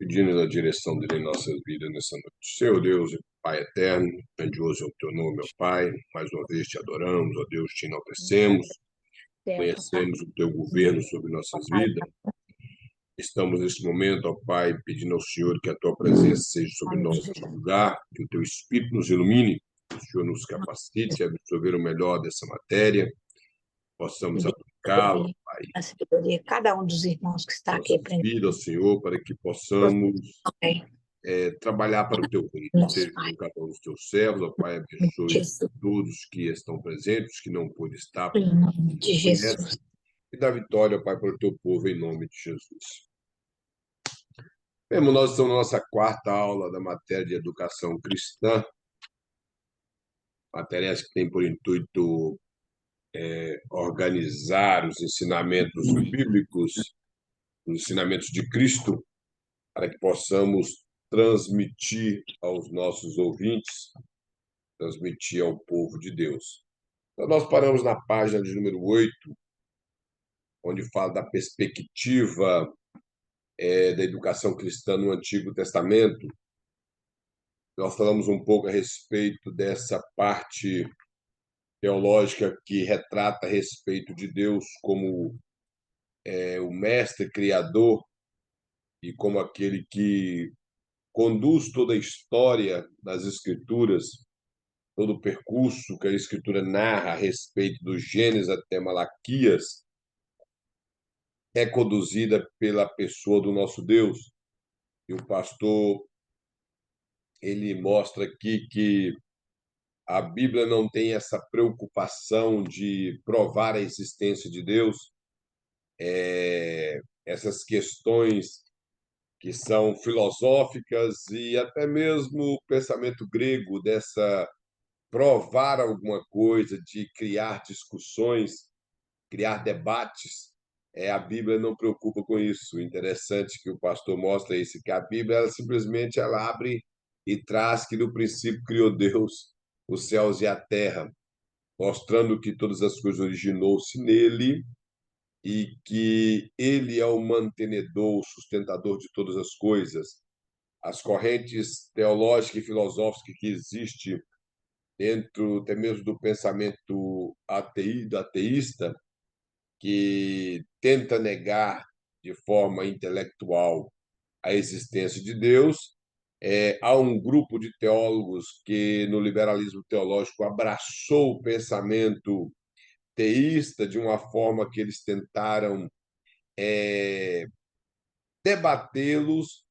Pedimos a direção dele em nossas vidas nessa noite. Senhor Deus, Pai eterno, grandioso é o teu nome, ó Pai. Mais uma vez te adoramos, ó Deus, te enaltecemos, Certo, tá? conhecemos o teu governo sobre nossas Pai, vidas. Estamos nesse momento, ó Pai, pedindo ao Senhor que a tua presença seja sobre nome nós de neste Jesus. lugar, que o teu Espírito nos ilumine, que o Senhor nos capacite a absorver o melhor dessa matéria, E possamos dê aplicá-la, Pai, a sabedoria a cada um dos irmãos que está em aqui nossas aprendendo. vidas, Senhor, para que possamos Pai, trabalhar para o teu reino. nosso Esteja Pai, com cada um dos teus servos, ó Pai, abençoe Jesus, todos que estão presentes, que não pôde estar, em nome de não conhece, Jesus. e dá vitória, ó Pai, para o teu povo, em nome de Jesus. Mesmo nós estamos na nossa quarta aula da matéria de educação cristã, matéria essa que tem por intuito organizar os ensinamentos bíblicos, os ensinamentos de Cristo, para que possamos transmitir aos nossos ouvintes, transmitir ao povo de Deus. Então, nós paramos na página de número 8, onde fala da perspectiva da educação cristã no Antigo Testamento. Nós falamos um pouco a respeito dessa parte teológica que retrata a respeito de Deus como o mestre criador e como aquele que conduz toda a história das Escrituras, todo o percurso que a Escritura narra a respeito do Gênesis até Malaquias, é conduzida pela pessoa do nosso Deus. E o pastor ele mostra aqui que a Bíblia não tem essa preocupação de provar a existência de Deus, essas questões que são filosóficas e até mesmo o pensamento grego dessa provar alguma coisa, de criar discussões, criar debates. A Bíblia não preocupa com isso. O interessante que o pastor mostra é isso, que a Bíblia ela abre e traz que no princípio criou Deus os céus e a terra, mostrando que todas as coisas originou-se nele e que ele é o mantenedor, o sustentador de todas as coisas. As correntes teológicas e filosóficas que existem dentro até mesmo do pensamento ateísta, que tenta negar de forma intelectual a existência de Deus. Há um grupo de teólogos que, no liberalismo teológico, abraçou o pensamento teísta de uma forma que eles tentaram debatê-los,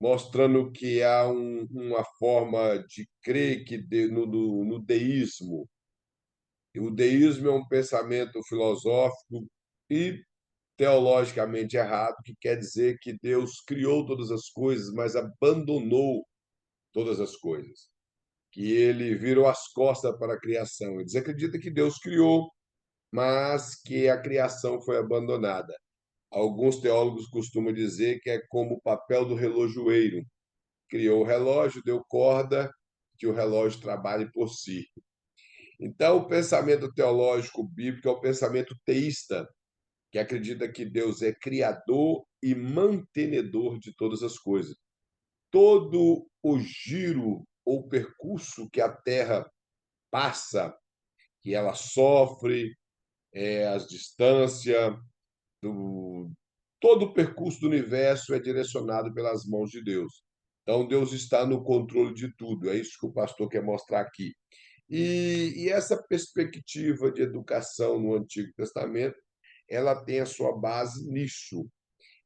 mostrando que há uma forma de crer que no deísmo. E o deísmo é um pensamento filosófico e teologicamente errado, que quer dizer que Deus criou todas as coisas, mas abandonou todas as coisas, que ele virou as costas para a criação. Eles acreditam que Deus criou, mas que a criação foi abandonada. Alguns teólogos costumam dizer que é como o papel do relojoeiro. Criou o relógio, deu corda, que o relógio trabalhe por si. Então, o pensamento teológico bíblico é o pensamento teísta, que acredita que Deus é criador e mantenedor de todas as coisas. Todo o giro ou percurso que a Terra passa, que ela sofre, as distâncias, do, todo o percurso do universo é direcionado pelas mãos de Deus. Então, Deus está no controle de tudo. É isso que o pastor quer mostrar aqui. E essa perspectiva de educação no Antigo Testamento, ela tem a sua base nisso,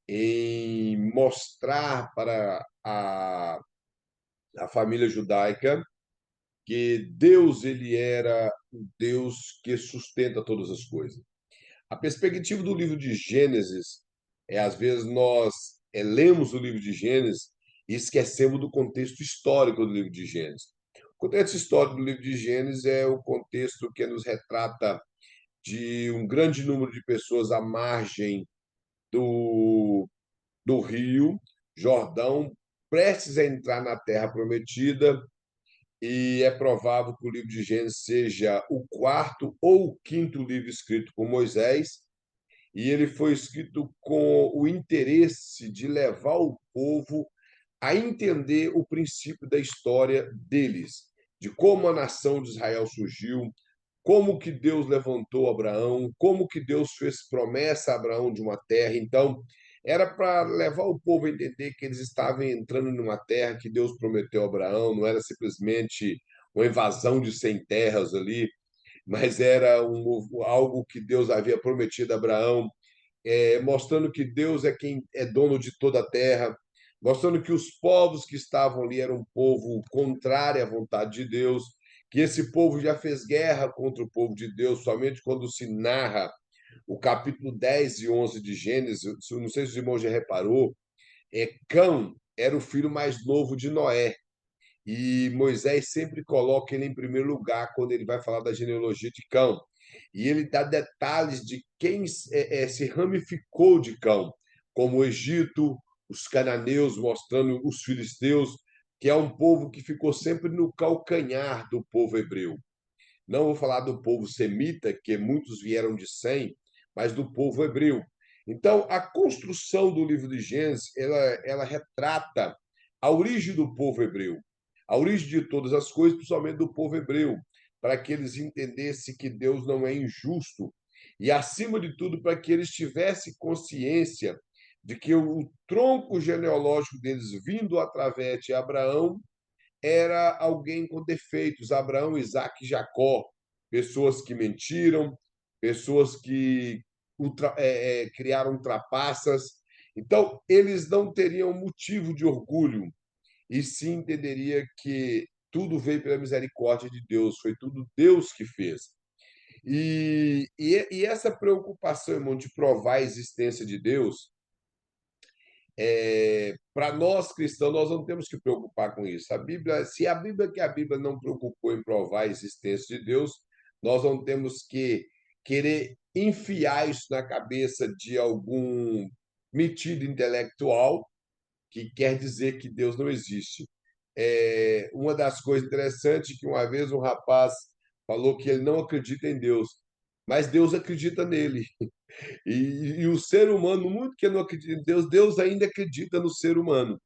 em mostrar para a família judaica que Deus ele era o Deus que sustenta todas as coisas. A perspectiva do livro de Gênesis às vezes nós lemos o livro de Gênesis e esquecemos do contexto histórico do livro de Gênesis. O contexto histórico do livro de Gênesis é o contexto que nos retrata de um grande número de pessoas à margem do, do rio Jordão, prestes a entrar na Terra Prometida, e é provável que o livro de Gênesis seja o quarto ou o quinto livro escrito por Moisés, e ele foi escrito com o interesse de levar o povo a entender o princípio da história deles, de como a nação de Israel surgiu, como que Deus levantou Abraão, como que Deus fez promessa a Abraão de uma terra. Então, era para levar o povo a entender que eles estavam entrando numa terra que Deus prometeu a Abraão, não era simplesmente uma invasão de 100 terras ali, mas era algo que Deus havia prometido a Abraão, mostrando que Deus é quem é dono de toda a terra, mostrando que os povos que estavam ali eram um povo contrário à vontade de Deus, que esse povo já fez guerra contra o povo de Deus, somente quando se narra o capítulo 10 e 11 de Gênesis, não sei se o irmão já reparou, Cão era o filho mais novo de Noé. E Moisés sempre coloca ele em primeiro lugar quando ele vai falar da genealogia de Cão. E ele dá detalhes de quem se ramificou de Cão, como o Egito, os cananeus, mostrando os filisteus, que é um povo que ficou sempre no calcanhar do povo hebreu. Não vou falar do povo semita, que muitos vieram de Sem, mas do povo hebreu. Então, a construção do livro de Gênesis, ela retrata a origem do povo hebreu, a origem de todas as coisas, principalmente do povo hebreu, para que eles entendessem que Deus não é injusto e, acima de tudo, para que eles tivessem consciência de que o tronco genealógico deles, vindo através de Abraão, era alguém com defeitos, Abraão, Isaac e Jacó, pessoas que mentiram, pessoas que criaram trapaças. Então, eles não teriam motivo de orgulho, e sim entenderia que tudo veio pela misericórdia de Deus, foi tudo Deus que fez. E essa preocupação, irmão, de provar a existência de Deus, para nós cristãos, nós não temos que preocupar com isso. A Bíblia, se a Bíblia que a Bíblia não preocupou em provar a existência de Deus, nós não temos que querer enfiar isso na cabeça de algum metido intelectual que quer dizer que Deus não existe. Uma das coisas interessantes que uma vez um rapaz falou que ele não acredita em Deus, mas Deus acredita nele. E o ser humano, muito que não acredita em Deus, Deus ainda acredita no ser humano.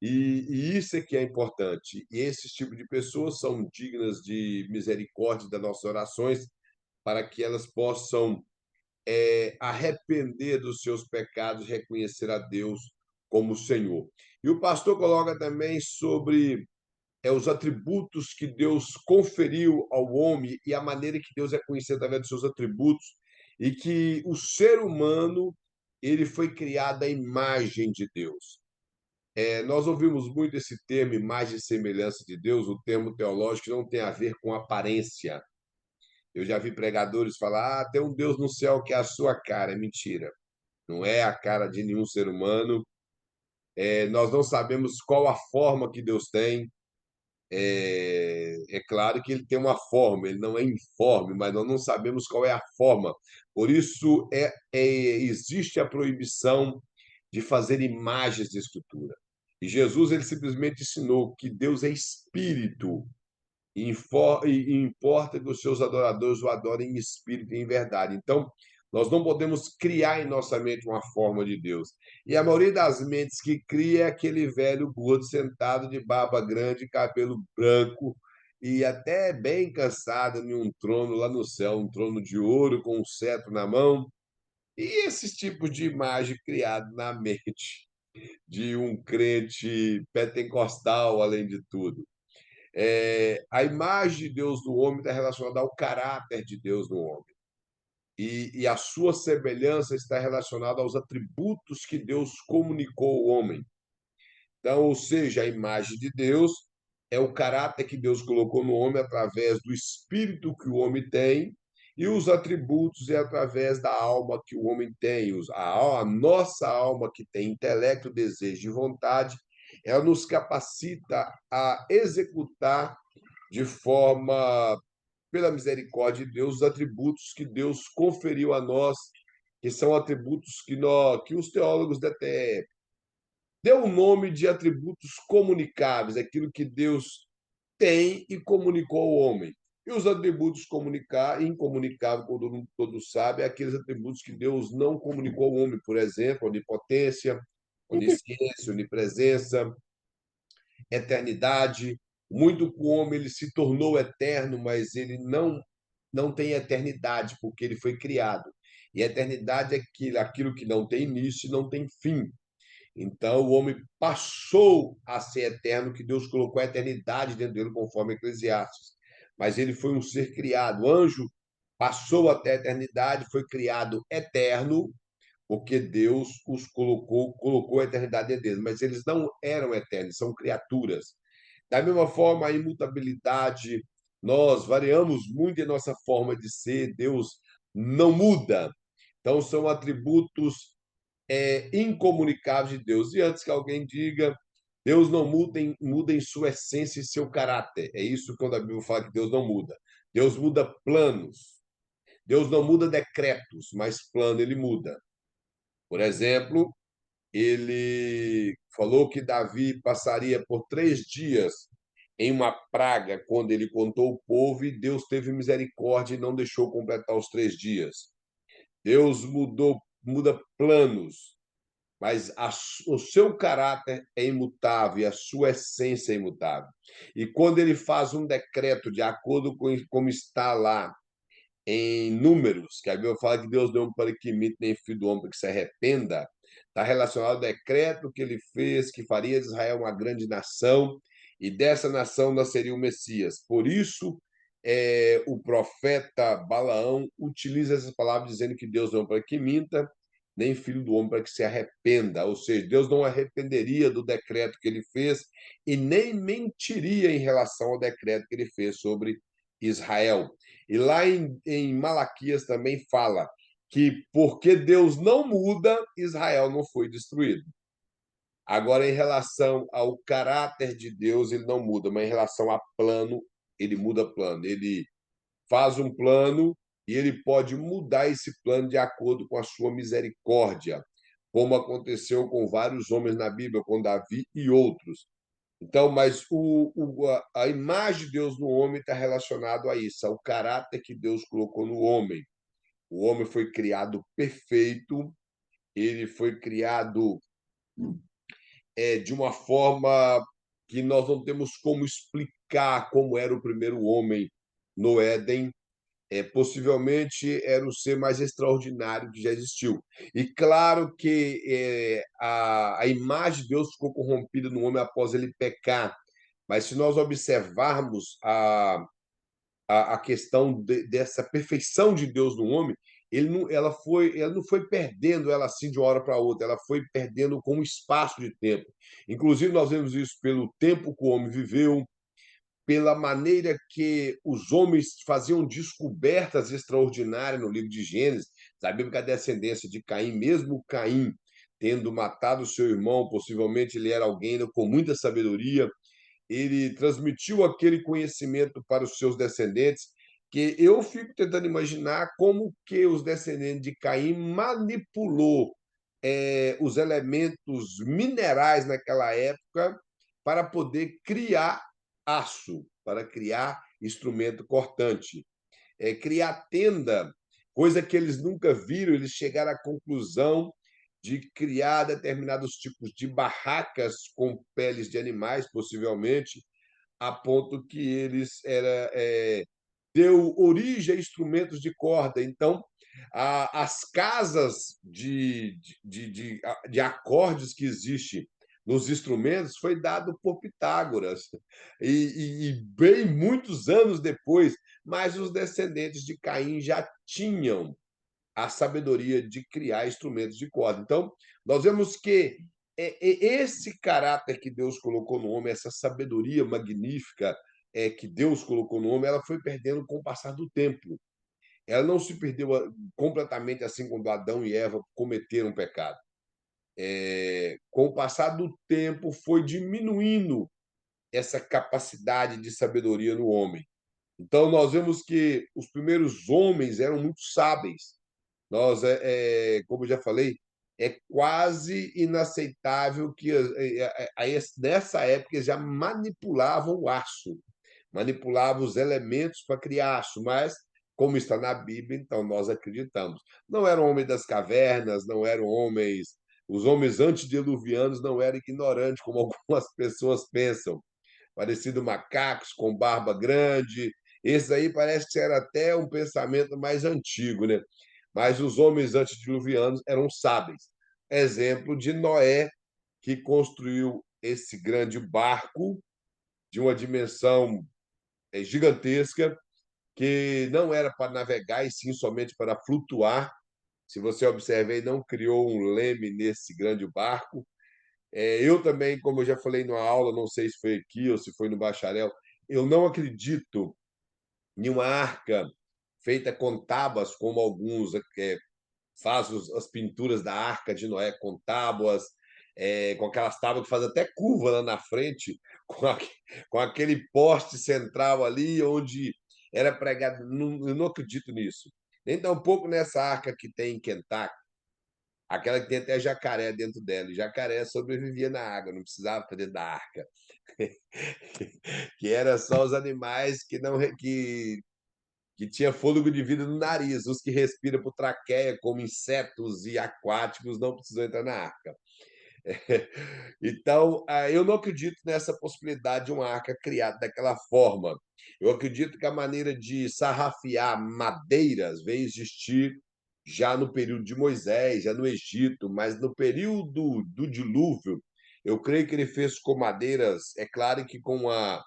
E isso é que é importante. E esses tipos de pessoas são dignas de misericórdia das nossas orações, para que elas possam arrepender dos seus pecados, reconhecer a Deus como Senhor. E o pastor coloca também sobre os atributos que Deus conferiu ao homem e a maneira que Deus é conhecido através dos seus atributos, e que o ser humano ele foi criado à imagem de Deus. Nós ouvimos muito esse termo, imagem e semelhança de Deus, o termo teológico não tem a ver com aparência. Eu já vi pregadores falar, tem um Deus no céu que é a sua cara. É mentira. Não é a cara de nenhum ser humano. Nós não sabemos qual a forma que Deus tem. É claro que ele tem uma forma, ele não é informe, mas nós não sabemos qual é a forma. Por isso, existe a proibição de fazer imagens de escultura. E Jesus ele simplesmente ensinou que Deus é espírito e importa que os seus adoradores o adorem em espírito e em verdade. Então, nós não podemos criar em nossa mente uma forma de Deus. E a maioria das mentes que cria é aquele velho gordo sentado de barba grande, cabelo branco e até bem cansado em um trono lá no céu, um trono de ouro com um cetro na mão. E esses tipos de imagem criado na mente de um crente pentecostal, além de tudo. A imagem de Deus no homem está relacionada ao caráter de Deus no homem. E a sua semelhança está relacionada aos atributos que Deus comunicou ao homem. Então, ou seja, a imagem de Deus é o caráter que Deus colocou no homem através do espírito que o homem tem, e os atributos é através da alma que o homem tem. A nossa alma, que tem intelecto, desejo e vontade, ela nos capacita a executar de forma, pela misericórdia de Deus, os atributos que Deus conferiu a nós, que são atributos que os teólogos até deu o nome de atributos comunicáveis, aquilo que Deus tem e comunicou ao homem. E os atributos incomunicáveis, como todo mundo todo sabe, é aqueles atributos que Deus não comunicou ao homem, por exemplo, onipotência, onisciência, onipresença. eternidade. Muito com o homem ele se tornou eterno, mas ele não tem eternidade, porque ele foi criado. E a eternidade é aquilo que não tem início e não tem fim. Então, o homem passou a ser eterno, que Deus colocou a eternidade dentro dele, conforme Eclesiastes. Mas ele foi um ser criado. O anjo passou até a eternidade, foi criado eterno, porque Deus os colocou a eternidade dentro deles. Mas eles não eram eternos, são criaturas. Da mesma forma, a imutabilidade, nós variamos muito em nossa forma de ser, Deus não muda. Então, são atributos incomunicáveis de Deus. E antes que alguém diga, Deus não muda em sua essência e seu caráter. É isso quando a Bíblia fala que Deus não muda. Deus muda planos. Deus não muda decretos, mas plano ele muda. Por exemplo, ele falou que Davi passaria por 3 dias em uma praga quando ele contou o povo e Deus teve misericórdia e não deixou completar os 3 dias. Deus muda planos, mas o seu caráter é imutável e a sua essência é imutável. E quando ele faz um decreto de acordo com como está lá em Números, que a Bíblia fala que Deus não é um para que imite, nem filho do homem para que se arrependa, está relacionado ao decreto que ele fez, que faria de Israel uma grande nação, e dessa nação nasceria o Messias. Por isso, o profeta Balaão utiliza essas palavras dizendo que Deus não é um para que minta, nem filho do homem para que se arrependa. Ou seja, Deus não arrependeria do decreto que ele fez e nem mentiria em relação ao decreto que ele fez sobre Israel. E lá em Malaquias também fala que porque Deus não muda, Israel não foi destruído. Agora, em relação ao caráter de Deus, ele não muda, mas em relação a plano, ele muda plano. Ele faz um plano e ele pode mudar esse plano de acordo com a sua misericórdia, como aconteceu com vários homens na Bíblia, com Davi e outros. Então, mas a imagem de Deus no homem está relacionado a isso, ao caráter que Deus colocou no homem. O homem foi criado perfeito, ele foi criado de uma forma que nós não temos como explicar como era o primeiro homem no Éden. Possivelmente era o ser mais extraordinário que já existiu. E claro que a imagem de Deus ficou corrompida no homem após ele pecar. Mas se nós observarmos a questão dessa perfeição de Deus no homem, ela não foi perdendo ela assim de uma hora para outra, ela foi perdendo com um espaço de tempo. Inclusive, nós vemos isso pelo tempo que o homem viveu, pela maneira que os homens faziam descobertas extraordinárias no livro de Gênesis. Sabemos que a descendência de Caim, mesmo Caim tendo matado seu irmão, possivelmente ele era alguém com muita sabedoria, ele transmitiu aquele conhecimento para os seus descendentes, que eu fico tentando imaginar como que os descendentes de Caim manipulou os elementos minerais naquela época para poder criar aço, para criar instrumento cortante, criar tenda, coisa que eles nunca viram, eles chegaram à conclusão de criar determinados tipos de barracas com peles de animais, possivelmente, a ponto que deu origem a instrumentos de corda. Então, as casas de acordes que existem nos instrumentos foi dado por Pitágoras e bem muitos anos depois, mas os descendentes de Caim já tinham a sabedoria de criar instrumentos de corda. Então, nós vemos que esse caráter que Deus colocou no homem, essa sabedoria magnífica que Deus colocou no homem, ela foi perdendo com o passar do tempo. Ela não se perdeu completamente assim quando Adão e Eva cometeram o pecado. Com o passar do tempo, foi diminuindo essa capacidade de sabedoria no homem. Então, nós vemos que os primeiros homens eram muito sábios. Como eu já falei, é quase inaceitável que nessa época eles já manipulavam o aço, manipulavam os elementos para criar aço, mas como está na Bíblia, então nós acreditamos. Não eram homens das cavernas, não eram homens Os homens antediluvianos não eram ignorantes, como algumas pessoas pensam, parecido macacos com barba grande. Esse aí parece que era até um pensamento mais antigo, né? Mas os homens antediluvianos eram sábios. Exemplo de Noé, que construiu esse grande barco de uma dimensão gigantesca, que não era para navegar, e sim somente para flutuar. Se você observar, ele não criou um leme nesse grande barco. Eu também, como eu já falei numa aula, não sei se foi aqui ou se foi no bacharel, eu não acredito em uma arca feita com tábuas, como alguns fazem as pinturas da Arca de Noé com tábuas, com aquelas tábuas que fazem até curva lá na frente, com, com aquele poste central ali, onde era pregado. Não, eu não acredito nisso. Nem tampouco nessa arca que tem em Kentucky, aquela que tem até jacaré dentro dela. E jacaré sobrevivia na água, não precisava estar dentro da arca. Que era só os animais que não que tinha fôlego de vida no nariz. Os que respiram por traqueia, como insetos e aquáticos, não precisam entrar na arca. Então, eu não acredito nessa possibilidade de uma arca criada daquela forma. Eu acredito que a maneira de sarrafiar madeiras veio existir já no período de Moisés, já no Egito, mas no período do dilúvio, eu creio que ele fez com madeiras, é claro que com uma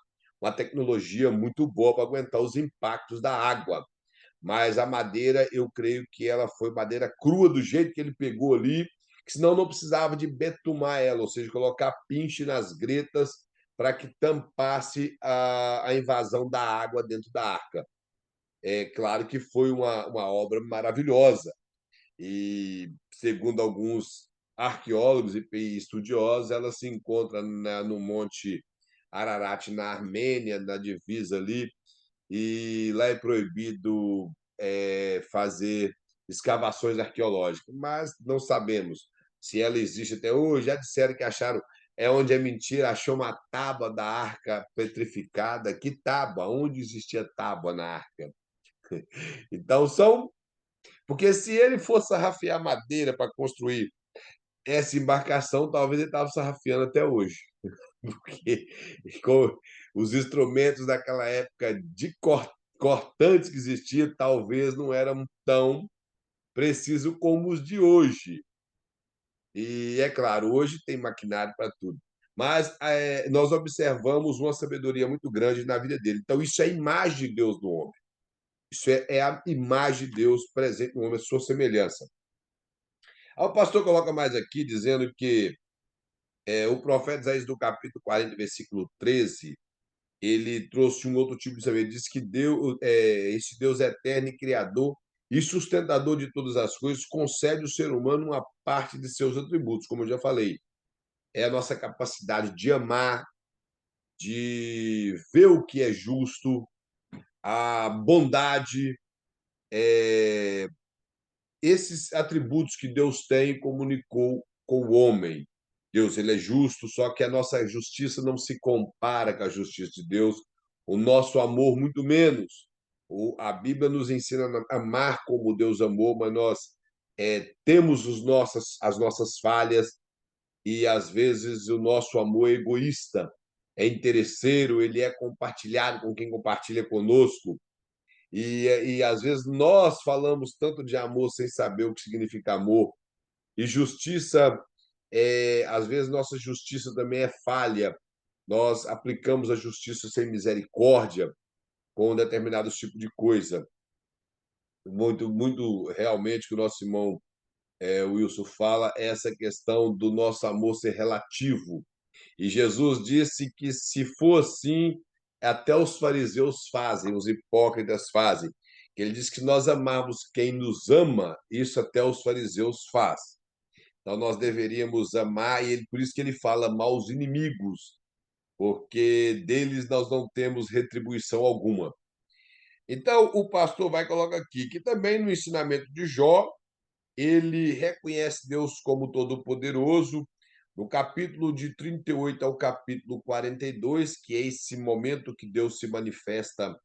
tecnologia muito boa para aguentar os impactos da água, mas a madeira, eu creio que ela foi madeira crua, do jeito que ele pegou ali, que senão não precisava de betumar ela, ou seja, colocar pinche nas gretas para que tampasse a invasão da água dentro da arca. É claro que foi uma obra maravilhosa, e segundo alguns arqueólogos e estudiosos, ela se encontra no Monte Ararat, na Armênia, na divisa ali, e lá é proibido fazer escavações arqueológicas, mas não sabemos se ela existe até hoje. Já disseram que acharam, onde é mentira, achou uma tábua da arca petrificada. Que tábua? Onde existia tábua na arca? Então são. Porque se ele fosse sarrafiar madeira para construir essa embarcação, talvez ele estava sarrafiando até hoje. Porque com os instrumentos daquela época de cortantes que existia, talvez não eram tão precisos como os de hoje. E é claro, hoje tem maquinário para tudo. Mas nós observamos uma sabedoria muito grande na vida dele. Então, isso é a imagem de Deus no homem. Isso é a imagem de Deus presente no homem, a sua semelhança. Aí o pastor coloca mais aqui, dizendo que o profeta Isaías, do capítulo 40, versículo 13, ele trouxe um outro tipo de saber. Diz que Deus, esse Deus eterno e criador e sustentador de todas as coisas, concede ao ser humano uma parte de seus atributos, como eu já falei. É a nossa capacidade de amar, de ver o que é justo, a bondade, esses atributos que Deus tem comunicou com o homem. Deus, ele é justo, só que a nossa justiça não se compara com a justiça de Deus, o nosso amor muito menos. A Bíblia nos ensina a amar como Deus amou, mas nós temos as nossas falhas, e às vezes o nosso amor é egoísta, é interesseiro, ele é compartilhado com quem compartilha conosco. E às vezes nós falamos tanto de amor sem saber o que significa amor. E justiça, às vezes nossa justiça também é falha. Nós aplicamos a justiça sem misericórdia com um determinado tipo de coisa. Muito, muito realmente que o nosso irmão o Wilson fala é essa questão do nosso amor ser relativo. E Jesus disse que se for assim, até os fariseus fazem, os hipócritas fazem. Ele diz que nós amamos quem nos ama, isso até os fariseus faz. Então nós deveríamos amar, e por isso que ele fala amar os inimigos, porque deles nós não temos retribuição alguma. Então o pastor vai colocar aqui que também no ensinamento de Jó, ele reconhece Deus como todo-poderoso. No capítulo de 38 ao capítulo 42, que é esse momento que Deus se manifesta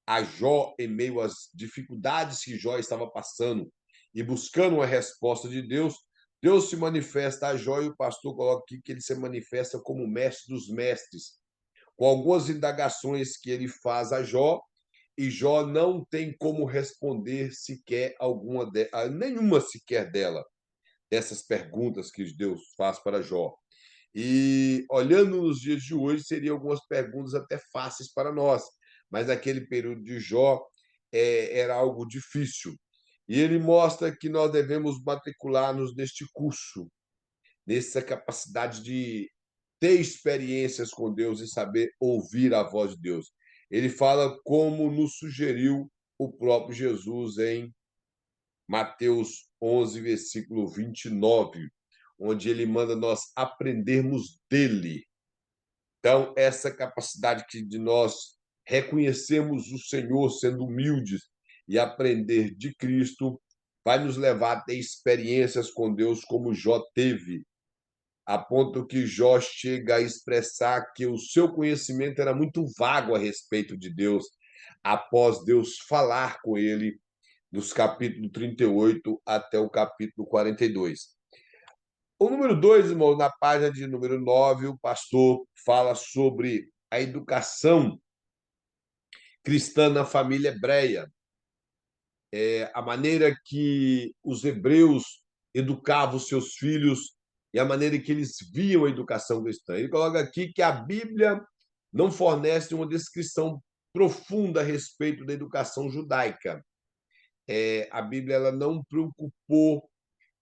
a Jó em meio às dificuldades que Jó estava passando e buscando uma resposta de Deus, Deus se manifesta a Jó e o pastor coloca aqui que ele se manifesta como o mestre dos mestres, com algumas indagações que ele faz a Jó, e Jó não tem como responder sequer nenhuma sequer dessas perguntas que Deus faz para Jó. E olhando nos dias de hoje, seriam algumas perguntas até fáceis para nós, mas naquele período de Jó era algo difícil. E ele mostra que nós devemos matricular-nos neste curso, nessa capacidade de ter experiências com Deus e saber ouvir a voz de Deus. Ele fala como nos sugeriu o próprio Jesus em Mateus 11, versículo 29, onde ele manda nós aprendermos dele. Então, essa capacidade de nós reconhecermos o Senhor sendo humildes e aprender de Cristo vai nos levar a ter experiências com Deus como Jó teve, a ponto que Jó chega a expressar que o seu conhecimento era muito vago a respeito de Deus, após Deus falar com ele dos capítulo 38 até o capítulo 42. O número 2, irmão, na página de número 9, o pastor fala sobre a educação cristã na família hebreia, a maneira que os hebreus educavam os seus filhos e a maneira que eles viam a educação cristã. Ele coloca aqui que a Bíblia não fornece uma descrição profunda a respeito da educação judaica. A Bíblia ela não preocupou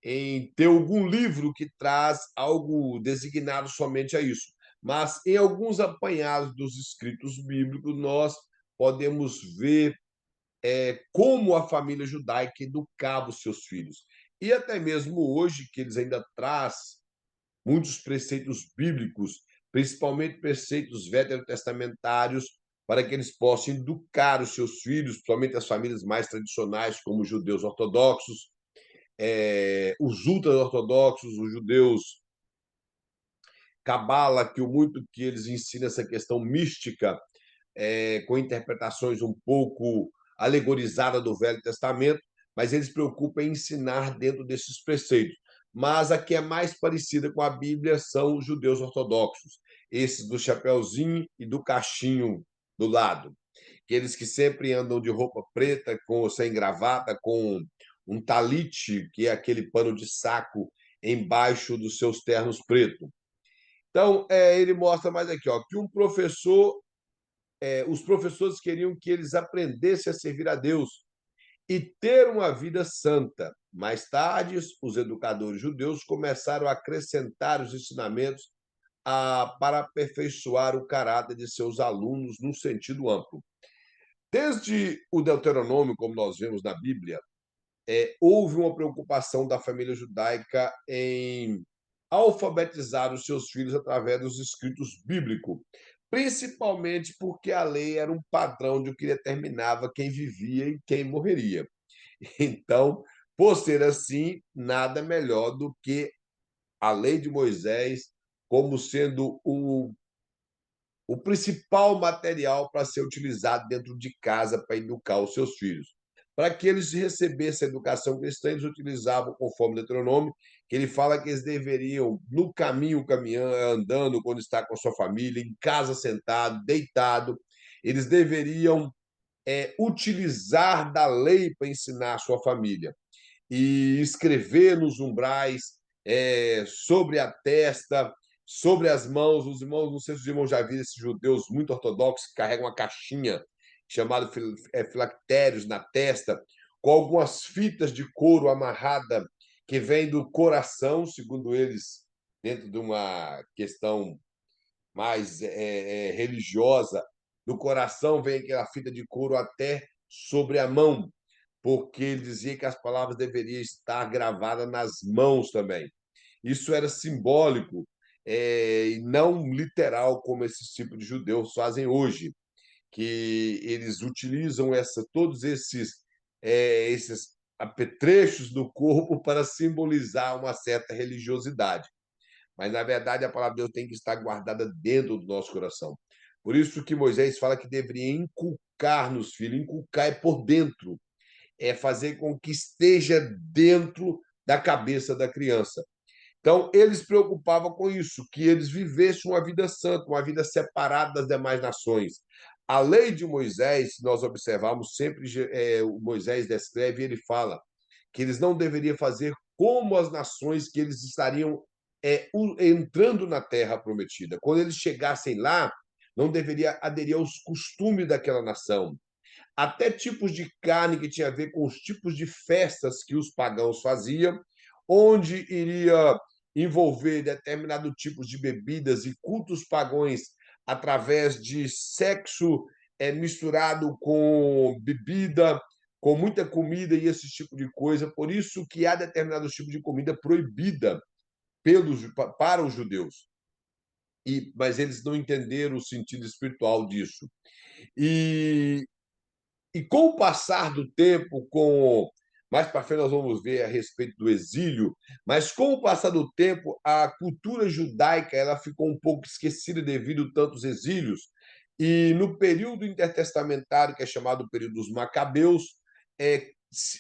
em ter algum livro que traz algo designado somente a isso. Mas em alguns apanhados dos escritos bíblicos, nós podemos ver como a família judaica educava os seus filhos. E até mesmo hoje, que eles ainda traz muitos preceitos bíblicos, principalmente preceitos veterotestamentários, para que eles possam educar os seus filhos, principalmente as famílias mais tradicionais, como os judeus ortodoxos, os ultra-ortodoxos, os judeus cabala, que o muito que eles ensinam essa questão mística, com interpretações um pouco alegorizadas do Velho Testamento, mas eles preocupam em ensinar dentro desses preceitos. Mas a que é mais parecida com a Bíblia são os judeus ortodoxos, esses do chapeuzinho e do cachinho do lado, aqueles que sempre andam de roupa preta, sem gravata, com um talite, que é aquele pano de saco embaixo dos seus ternos pretos. Então, ele mostra mais aqui, ó, que os professores queriam que eles aprendessem a servir a Deus e ter uma vida santa. Mais tarde, os educadores judeus começaram a acrescentar os ensinamentos para aperfeiçoar o caráter de seus alunos num sentido amplo. Desde o Deuteronômio, como nós vemos na Bíblia, houve uma preocupação da família judaica em alfabetizar os seus filhos através dos escritos bíblicos, principalmente porque a lei era um padrão de o que determinava quem vivia e quem morreria. Então, por ser assim, nada melhor do que a lei de Moisés como sendo o principal material para ser utilizado dentro de casa para educar os seus filhos. Para que eles recebessem a educação cristã, eles utilizavam, conforme o Deuteronômio, que ele fala que eles deveriam, no caminho, caminhando, andando, quando está com a sua família, em casa sentado, deitado, eles deveriam utilizar da lei para ensinar a sua família e escrever nos umbrais, sobre a testa, sobre as mãos. Os irmãos, não sei se os irmãos já viram esses judeus muito ortodoxos que carregam uma caixinha chamada filactérios na testa, com algumas fitas de couro amarrada que vem do coração, segundo eles, dentro de uma questão mais religiosa, do coração vem aquela fita de couro até sobre a mão, porque ele dizia que as palavras deveriam estar gravadas nas mãos também. Isso era simbólico, e não literal, como esses tipos de judeus fazem hoje, que eles utilizam todos esses apetrechos do corpo para simbolizar uma certa religiosidade. Mas, na verdade, a palavra de Deus tem que estar guardada dentro do nosso coração. Por isso que Moisés fala que deveria inculcar nos filhos, inculcar é por dentro, é fazer com que esteja dentro da cabeça da criança. Então, eles se preocupavam com isso, que eles vivessem uma vida santa, uma vida separada das demais nações. A lei de Moisés, se nós observarmos, sempre o Moisés descreve e ele fala que eles não deveriam fazer como as nações que eles estariam entrando na terra prometida. Quando eles chegassem lá, não deveria aderir aos costumes daquela nação. Até tipos de carne que tinha a ver com os tipos de festas que os pagãos faziam, onde iria envolver determinado tipos de bebidas e cultos pagãos através de sexo misturado com bebida, com muita comida e esse tipo de coisa. Por isso que há determinados tipos de comida proibida para os judeus. Mas eles não entenderam o sentido espiritual disso. E com o passar do tempo, mais para frente nós vamos ver a respeito do exílio, mas com o passar do tempo, a cultura judaica ela ficou um pouco esquecida devido a tantos exílios. E no período intertestamentário, que é chamado período dos Macabeus,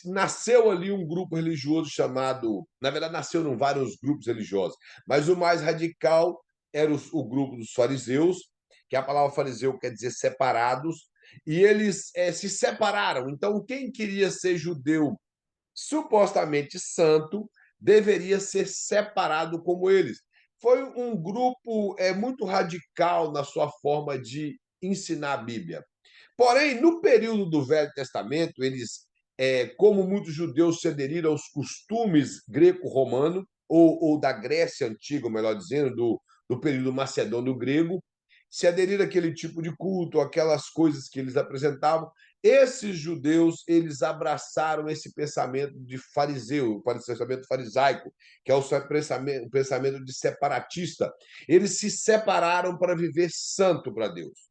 nasceu ali um grupo religioso chamado, na verdade, nasceram vários grupos religiosos, mas o mais radical era o grupo dos fariseus, que a palavra fariseu quer dizer separados, e eles se separaram. Então, quem queria ser judeu supostamente santo deveria ser separado como eles. Foi um grupo muito radical na sua forma de ensinar a Bíblia. Porém, no período do Velho Testamento, eles, como muitos judeus se aderiram aos costumes greco-romano, ou da Grécia Antiga, melhor dizendo, do período macedônio grego, se aderiram àquele tipo de culto, aquelas coisas que eles apresentavam. Esses judeus, eles abraçaram esse pensamento de fariseu, o pensamento farisaico, que é o pensamento de separatista. Eles se separaram para viver santo para Deus.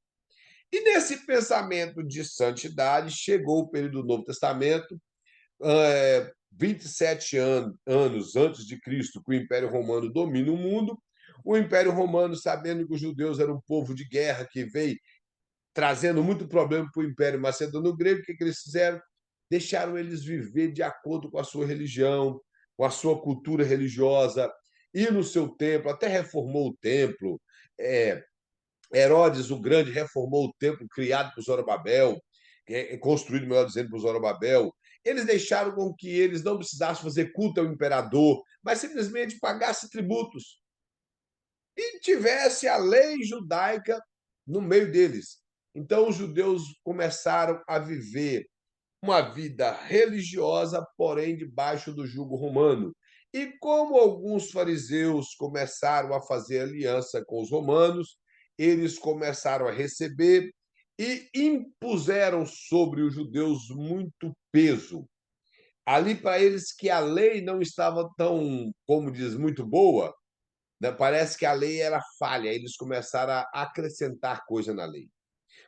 E nesse pensamento de santidade, chegou o período do Novo Testamento, 27 anos antes de Cristo, que o Império Romano domina o mundo. O Império Romano, sabendo que os judeus eram um povo de guerra que veio trazendo muito problema para o Império Macedônio Grego, o que eles fizeram? Deixaram eles viver de acordo com a sua religião, com a sua cultura religiosa, e no seu templo, até reformou o templo. É, Herodes o Grande reformou o templo criado por Zorobabel, construído, melhor dizendo, por Zorobabel. Eles deixaram com que eles não precisassem fazer culto ao imperador, mas simplesmente pagassem tributos e tivesse a lei judaica no meio deles. Então, os judeus começaram a viver uma vida religiosa, porém debaixo do jugo romano. E como alguns fariseus começaram a fazer aliança com os romanos, eles começaram a receber e impuseram sobre os judeus muito peso. Ali para eles que a lei não estava tão, como diz, muito boa, né? Parece que a lei era falha, eles começaram a acrescentar coisa na lei.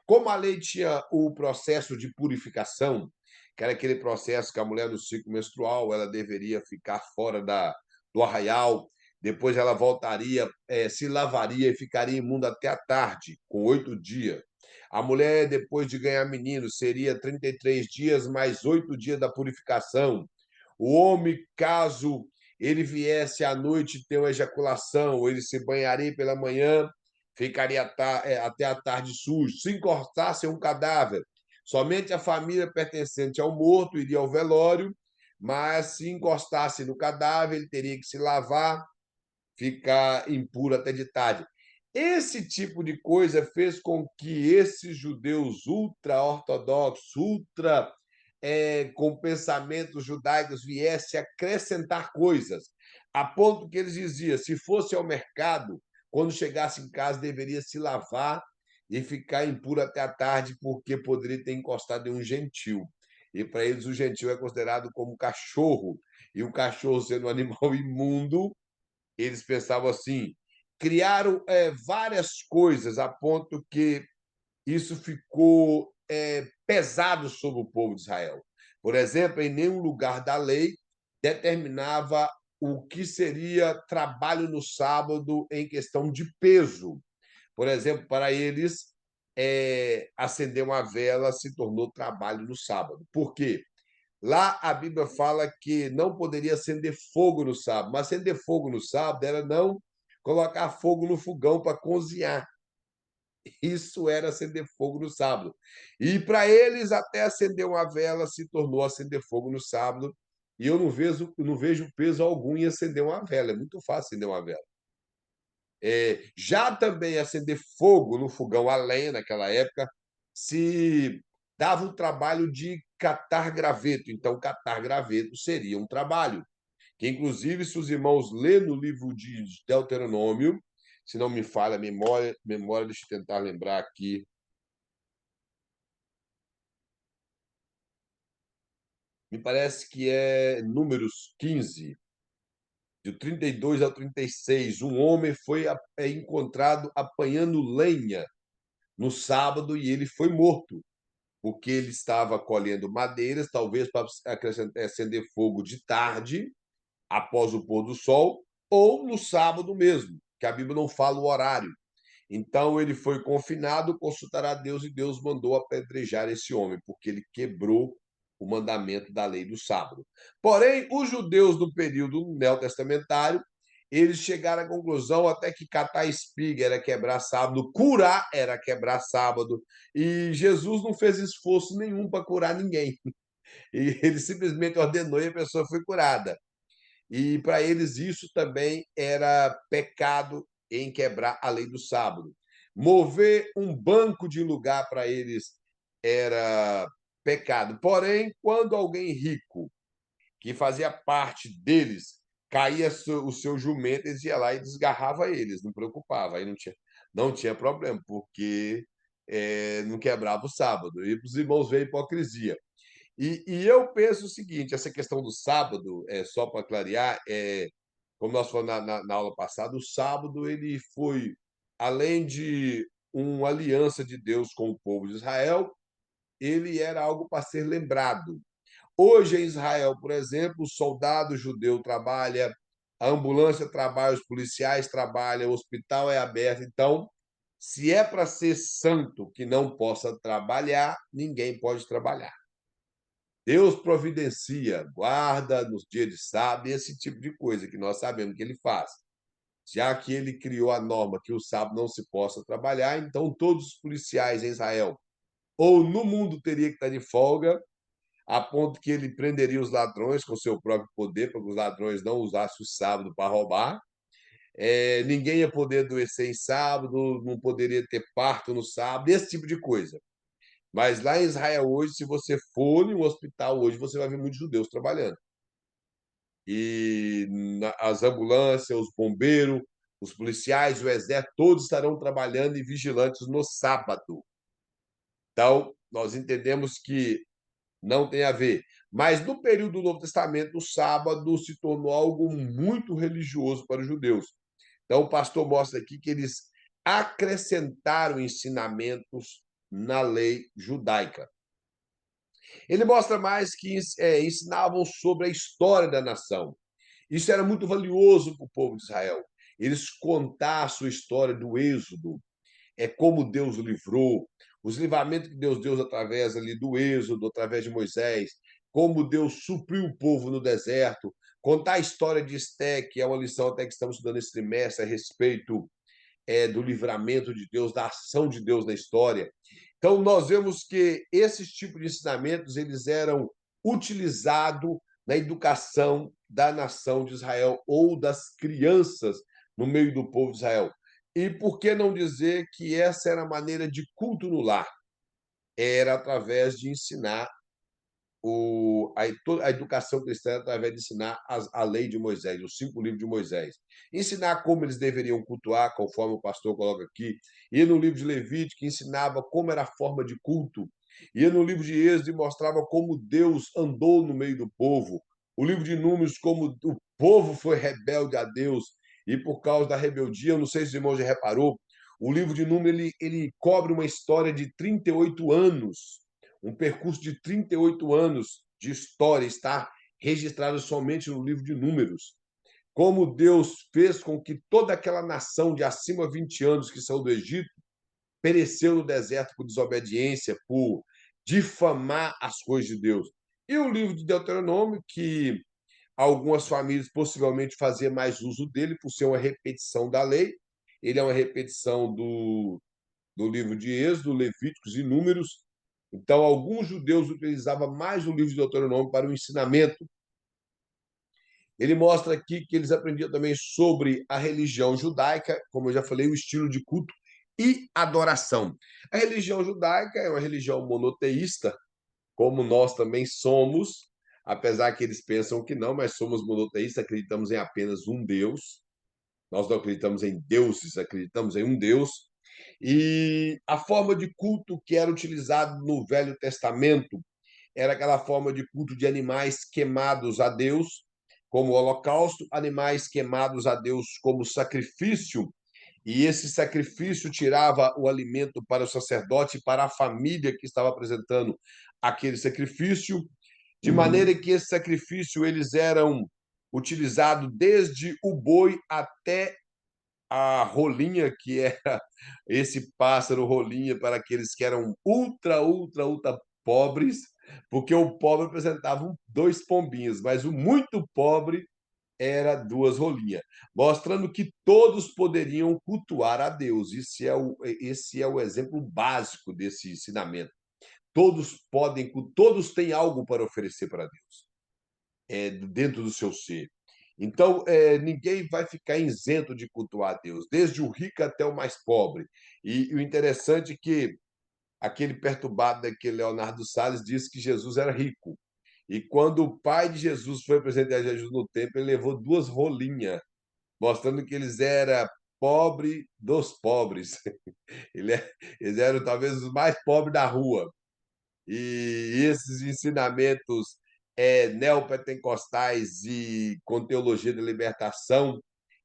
Como a lei tinha o processo de purificação, que era aquele processo que a mulher no ciclo menstrual ela deveria ficar fora do arraial, depois ela voltaria, se lavaria e ficaria imunda até a tarde, com 8 dias. A mulher, depois de ganhar menino, seria 33 dias mais 8 dias da purificação. O homem, caso ele viesse à noite ter uma ejaculação, ele se banharia pela manhã, ficaria até a tarde sujo. Se encostasse um cadáver, somente a família pertencente ao morto iria ao velório, mas se encostasse no cadáver, ele teria que se lavar, ficar impuro até de tarde. Esse tipo de coisa fez com que esses judeus ultra-ortodoxos, com pensamentos judaicos, viessem acrescentar coisas, a ponto que eles diziam, se fosse ao mercado, quando chegasse em casa, deveria se lavar e ficar impuro até a tarde, porque poderia ter encostado em um gentil. E para eles, o gentil é considerado como cachorro. E o cachorro, sendo um animal imundo, eles pensavam assim. Criaram várias coisas, a ponto que isso ficou pesado sobre o povo de Israel. Por exemplo, em nenhum lugar da lei determinava o que seria trabalho no sábado em questão de peso. Por exemplo, para eles, acender uma vela se tornou trabalho no sábado. Por quê? Lá a Bíblia fala que não poderia acender fogo no sábado, mas acender fogo no sábado era não colocar fogo no fogão para cozinhar. Isso era acender fogo no sábado. E para eles, até acender uma vela se tornou acender fogo no sábado. E eu não vejo peso algum em acender uma vela. É muito fácil acender uma vela. Já também acender fogo no fogão a lenha, naquela época, se dava o trabalho de catar graveto. Então, catar graveto seria um trabalho. Que, inclusive, se os irmãos lerem no livro de Deuteronômio, se não me falha a memória, deixa eu tentar lembrar aqui. Me parece que é Números 15, de 32 ao 36. Um homem foi encontrado apanhando lenha no sábado e ele foi morto, porque ele estava colhendo madeiras, talvez para acender fogo de tarde, após o pôr do sol, ou no sábado mesmo, que a Bíblia não fala o horário. Então ele foi confinado, consultará a Deus e Deus mandou apedrejar esse homem, porque ele quebrou o mandamento da lei do sábado. Porém, os judeus do período neotestamentário, eles chegaram à conclusão até que catar espiga era quebrar sábado, curar era quebrar sábado, e Jesus não fez esforço nenhum para curar ninguém. E ele simplesmente ordenou e a pessoa foi curada. E para eles isso também era pecado em quebrar a lei do sábado. Mover um banco de lugar para eles era pecado. Porém, quando alguém rico, que fazia parte deles, caía o seu jumento, eles iam lá e desgarrava eles, não preocupava, aí não tinha problema, porque não quebrava o sábado. E para os irmãos veio a hipocrisia. E eu penso o seguinte: essa questão do sábado, só para clarear, como nós falamos na aula passada, o sábado ele foi, além de uma aliança de Deus com o povo de Israel, ele era algo para ser lembrado. Hoje, em Israel, por exemplo, o soldado judeu trabalha, a ambulância trabalha, os policiais trabalham, o hospital é aberto. Então, se é para ser santo que não possa trabalhar, ninguém pode trabalhar. Deus providencia, guarda nos dias de sábado, esse tipo de coisa que nós sabemos que ele faz. Já que ele criou a norma que o sábado não se possa trabalhar, então todos os policiais em Israel ou no mundo teria que estar de folga, a ponto que ele prenderia os ladrões com seu próprio poder, para que os ladrões não usassem o sábado para roubar. Ninguém ia poder adoecer em sábado, não poderia ter parto no sábado, esse tipo de coisa. Mas lá em Israel hoje, se você for em um hospital hoje, você vai ver muitos judeus trabalhando. E as ambulâncias, os bombeiros, os policiais, o exército, todos estarão trabalhando e vigilantes no sábado. Então, nós entendemos que não tem a ver. Mas no período do Novo Testamento, o sábado se tornou algo muito religioso para os judeus. Então, o pastor mostra aqui que eles acrescentaram ensinamentos na lei judaica. Ele mostra mais que ensinavam sobre a história da nação. Isso era muito valioso para o povo de Israel. Eles contar a sua história do êxodo, como Deus o livrou, os livramentos que Deus deu através ali do êxodo, através de Moisés, como Deus supriu o povo no deserto, contar a história de Esté, que é uma lição até que estamos estudando esse trimestre a respeito do livramento de Deus, da ação de Deus na história. Então, nós vemos que esses tipos de ensinamentos eles eram utilizados na educação da nação de Israel ou das crianças no meio do povo de Israel. E por que não dizer que essa era a maneira de culto no lar? Era através de ensinar a educação cristã através de ensinar a lei de Moisés, os 5 livros de Moisés. Ensinar como eles deveriam cultuar, conforme o pastor coloca aqui. E no livro de Levítico, ensinava como era a forma de culto. E no livro de Êxodo, mostrava como Deus andou no meio do povo. O livro de Números, como o povo foi rebelde a Deus. E por causa da rebeldia, eu não sei se o irmão já reparou, o livro de Números ele cobre uma história de 38 anos, um percurso de 38 anos de história está registrado somente no livro de Números. Como Deus fez com que toda aquela nação de acima de 20 anos que saiu do Egito pereceu no deserto por desobediência, por difamar as coisas de Deus. E o livro de Deuteronômio, que algumas famílias possivelmente faziam mais uso dele por ser uma repetição da lei. Ele é uma repetição do livro de Êxodo, Levíticos e Números. Então, alguns judeus utilizavam mais o livro de Deuteronômio para o ensinamento. Ele mostra aqui que eles aprendiam também sobre a religião judaica, como eu já falei, o estilo de culto e adoração. A religião judaica é uma religião monoteísta, como nós também somos, apesar que eles pensam que não, mas somos monoteístas, acreditamos em apenas um Deus. Nós não acreditamos em deuses, acreditamos em um Deus. E a forma de culto que era utilizada no Velho Testamento era aquela forma de culto de animais queimados a Deus, como holocausto, animais queimados a Deus como sacrifício, e esse sacrifício tirava o alimento para o sacerdote e para a família que estava apresentando aquele sacrifício, de maneira que esse sacrifício eles eram utilizados desde o boi até a rolinha, que era esse pássaro rolinha para aqueles que eram ultra, ultra, ultra pobres, porque o pobre apresentava dois pombinhos, mas o muito pobre era duas rolinhas, mostrando que todos poderiam cultuar a Deus. Esse é o exemplo básico desse ensinamento. Todos podem, todos têm algo para oferecer para Deus, dentro do seu ser. Então, ninguém vai ficar isento de cultuar a Deus, desde o rico até o mais pobre. E o interessante é que aquele perturbado daquele Leonardo Salles disse que Jesus era rico. E quando o pai de Jesus foi apresentar Jesus no templo, ele levou duas rolinhas, mostrando que eles eram pobre dos pobres. Eles eram talvez os mais pobres da rua. E esses ensinamentos neopentecostais e com teologia da libertação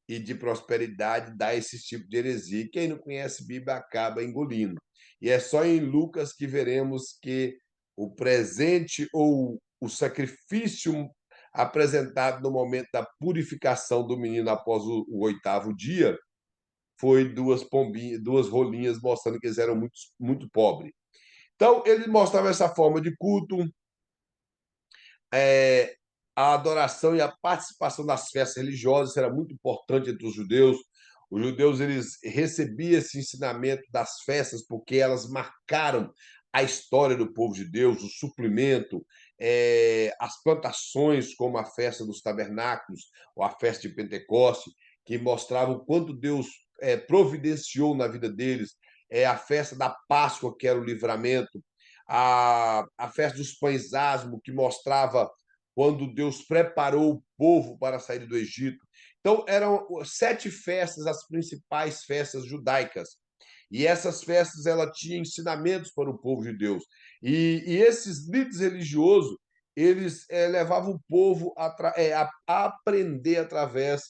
e de prosperidade dá esse tipo de heresia. Quem não conhece Bíblia acaba engolindo. E é só em Lucas que veremos que o presente ou o sacrifício apresentado no momento da purificação do menino após o oitavo dia foi duas pombinhas, duas rolinhas, mostrando que eles eram muito, muito pobres. Então, ele mostrava essa forma de culto, é, a adoração e a participação nas festas religiosas era muito importante entre os judeus. Os judeus eles recebiam esse ensinamento das festas porque elas marcaram a história do povo de Deus, o suprimento, as plantações, como a festa dos tabernáculos ou a festa de Pentecoste, que mostravam o quanto Deus providenciou na vida deles, a festa da Páscoa, que era o livramento, a festa dos pães asmos, que mostrava quando Deus preparou o povo para sair do Egito. Então, eram 7 festas, as principais festas judaicas. E essas festas ela tinha ensinamentos para o povo de Deus. E esses líderes religiosos, eles levavam o povo a aprender através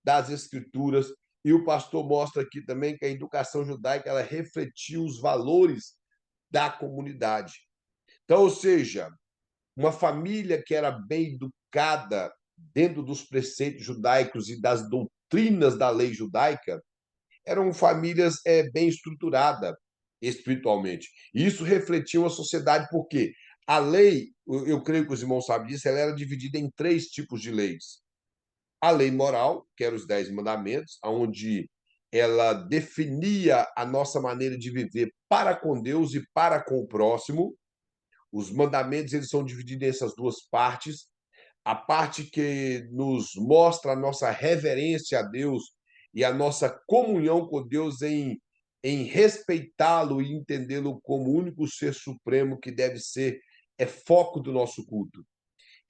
das escrituras. E o pastor mostra aqui também que a educação judaica ela refletia os valores da comunidade. Então, ou seja, uma família que era bem educada dentro dos preceitos judaicos e das doutrinas da lei judaica, eram famílias bem estruturadas espiritualmente. E isso refletia uma sociedade, porque a lei, eu creio que os irmãos sabem disso, ela era dividida em 3 tipos de leis. A lei moral, que eram os 10 mandamentos, onde ela definia a nossa maneira de viver para com Deus e para com o próximo. Os mandamentos eles são divididos nessas duas partes. A parte que nos mostra a nossa reverência a Deus e a nossa comunhão com Deus em respeitá-lo e entendê-lo como o único ser supremo que deve ser foco do nosso culto.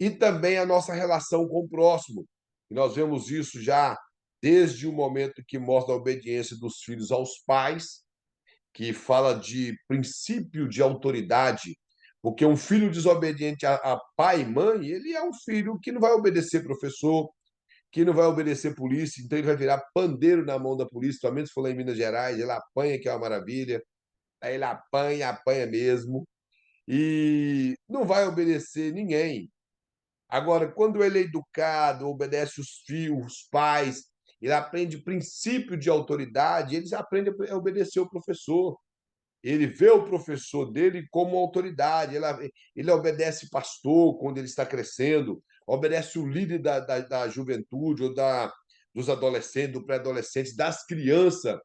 E também a nossa relação com o próximo. E nós vemos isso já desde o momento que mostra a obediência dos filhos aos pais, que fala de princípio de autoridade, porque um filho desobediente a pai e mãe, ele é um filho que não vai obedecer professor, que não vai obedecer polícia, então ele vai virar pandeiro na mão da polícia, somente se for lá em Minas Gerais, ele apanha, que é uma maravilha, aí ele apanha, apanha mesmo, e não vai obedecer ninguém. Agora, quando ele é educado, obedece os filhos, os pais, ele aprende princípio de autoridade, eles aprendem a obedecer o professor. Ele vê o professor dele como autoridade, ele obedece pastor quando ele está crescendo, obedece o líder da juventude ou dos adolescentes, do pré-adolescente, das crianças.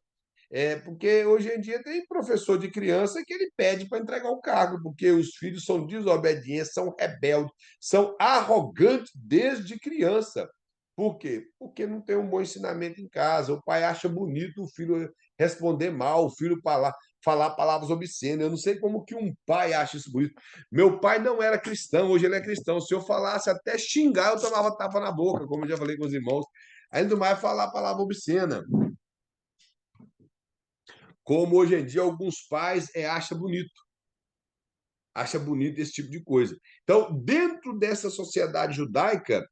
Porque hoje em dia tem professor de criança que ele pede para entregar o cargo, porque os filhos são desobedientes, são rebeldes, são arrogantes desde criança. Por quê? Porque não tem um bom ensinamento em casa. O pai acha bonito o filho responder mal, o filho falar palavras obscenas. Eu não sei como que um pai acha isso bonito. Meu pai não era cristão, hoje ele é cristão. Se eu falasse até xingar, eu tomava tapa na boca, como eu já falei com os irmãos. Ainda mais falar palavra obscena. Como hoje em dia alguns pais acha bonito esse tipo de coisa. Então, dentro dessa sociedade judaica,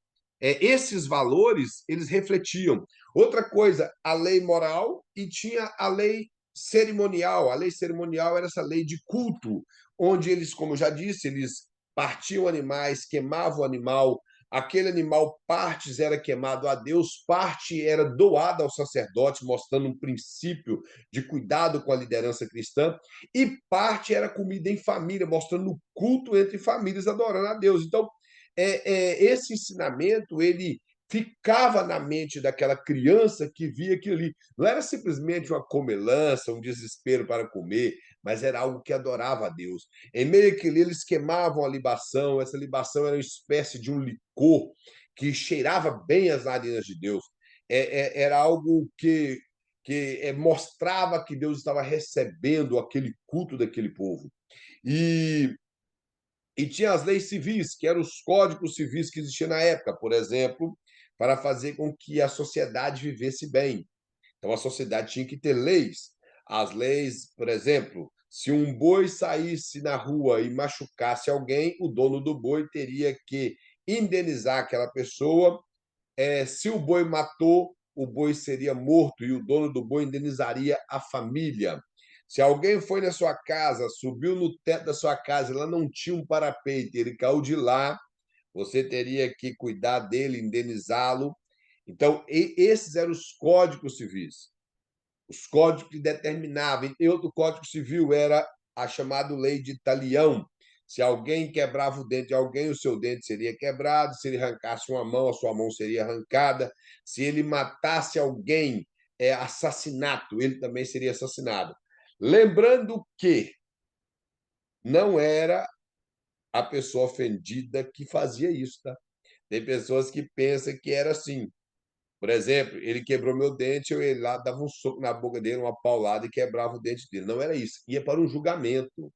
esses valores eles refletiam. Outra coisa, a lei moral e tinha a lei cerimonial. A lei cerimonial era essa lei de culto, onde eles, como eu já disse, eles partiam animais, queimavam o animal, aquele animal, partes era queimado a Deus, parte era doada ao sacerdote, mostrando um princípio de cuidado com a liderança cristã, e parte era comida em família, mostrando o culto entre famílias adorando a Deus. Então, esse ensinamento ele ficava na mente daquela criança que via aquilo ali. Não era simplesmente uma comelança, um desespero para comer, mas era algo que adorava a Deus. Em meio àquilo, eles queimavam a libação, essa libação era uma espécie de um licor que cheirava bem as narinas de Deus. Era algo que mostrava que Deus estava recebendo aquele culto daquele povo. E tinha as leis civis, que eram os códigos civis que existiam na época, por exemplo, para fazer com que a sociedade vivesse bem. Então, a sociedade tinha que ter leis. As leis, por exemplo, se um boi saísse na rua e machucasse alguém, o dono do boi teria que indenizar aquela pessoa. Se o boi matou, o boi seria morto e o dono do boi indenizaria a família. Se alguém foi na sua casa, subiu no teto da sua casa, ela não tinha um parapeito, ele caiu de lá, você teria que cuidar dele, indenizá-lo. Então, esses eram os códigos civis. Os códigos que determinavam. E outro código civil era a chamada lei de talião. Se alguém quebrava o dente de alguém, o seu dente seria quebrado. Se ele arrancasse uma mão, a sua mão seria arrancada. Se ele matasse alguém, assassinato, ele também seria assassinado. Lembrando que não era a pessoa ofendida que fazia isso, tá? Tem pessoas que pensam que era assim. Por exemplo, ele quebrou meu dente, eu ia lá, dava um soco na boca dele, uma paulada e quebrava o dente dele. Não era isso. Ia para um julgamento.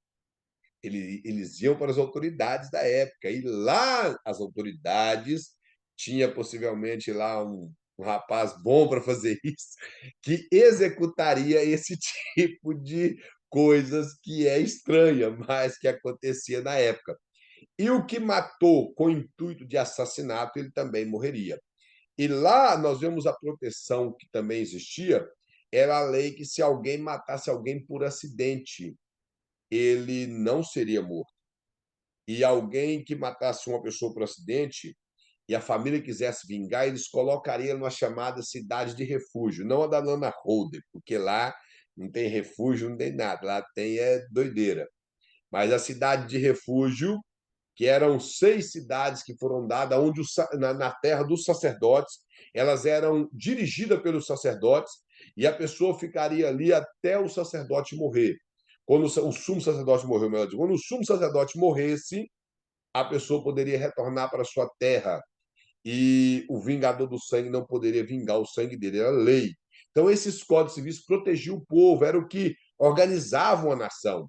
Eles iam para as autoridades da época. E lá, as autoridades, tinha possivelmente lá um rapaz bom para fazer isso, que executaria esse tipo de coisas que é estranha, mas que acontecia na época. E o que matou com o intuito de assassinato, ele também morreria. E lá nós vemos a proteção que também existia, era a lei que se alguém matasse alguém por acidente, ele não seria morto. E alguém que matasse uma pessoa por acidente e a família quisesse vingar, eles colocariam numa chamada cidade de refúgio, não a da Nana Holder, porque lá não tem refúgio, não tem nada, lá tem doideira. Mas a cidade de refúgio, que eram 6 cidades que foram dadas onde na terra dos sacerdotes, elas eram dirigidas pelos sacerdotes e a pessoa ficaria ali até o sacerdote morrer. Quando o sumo sacerdote morreu, melhor dizendo, quando o sumo sacerdote morresse, a pessoa poderia retornar para a sua terra e o vingador do sangue não poderia vingar o sangue dele, era lei. Então, esses códigos civis protegiam o povo, era o que organizavam a nação.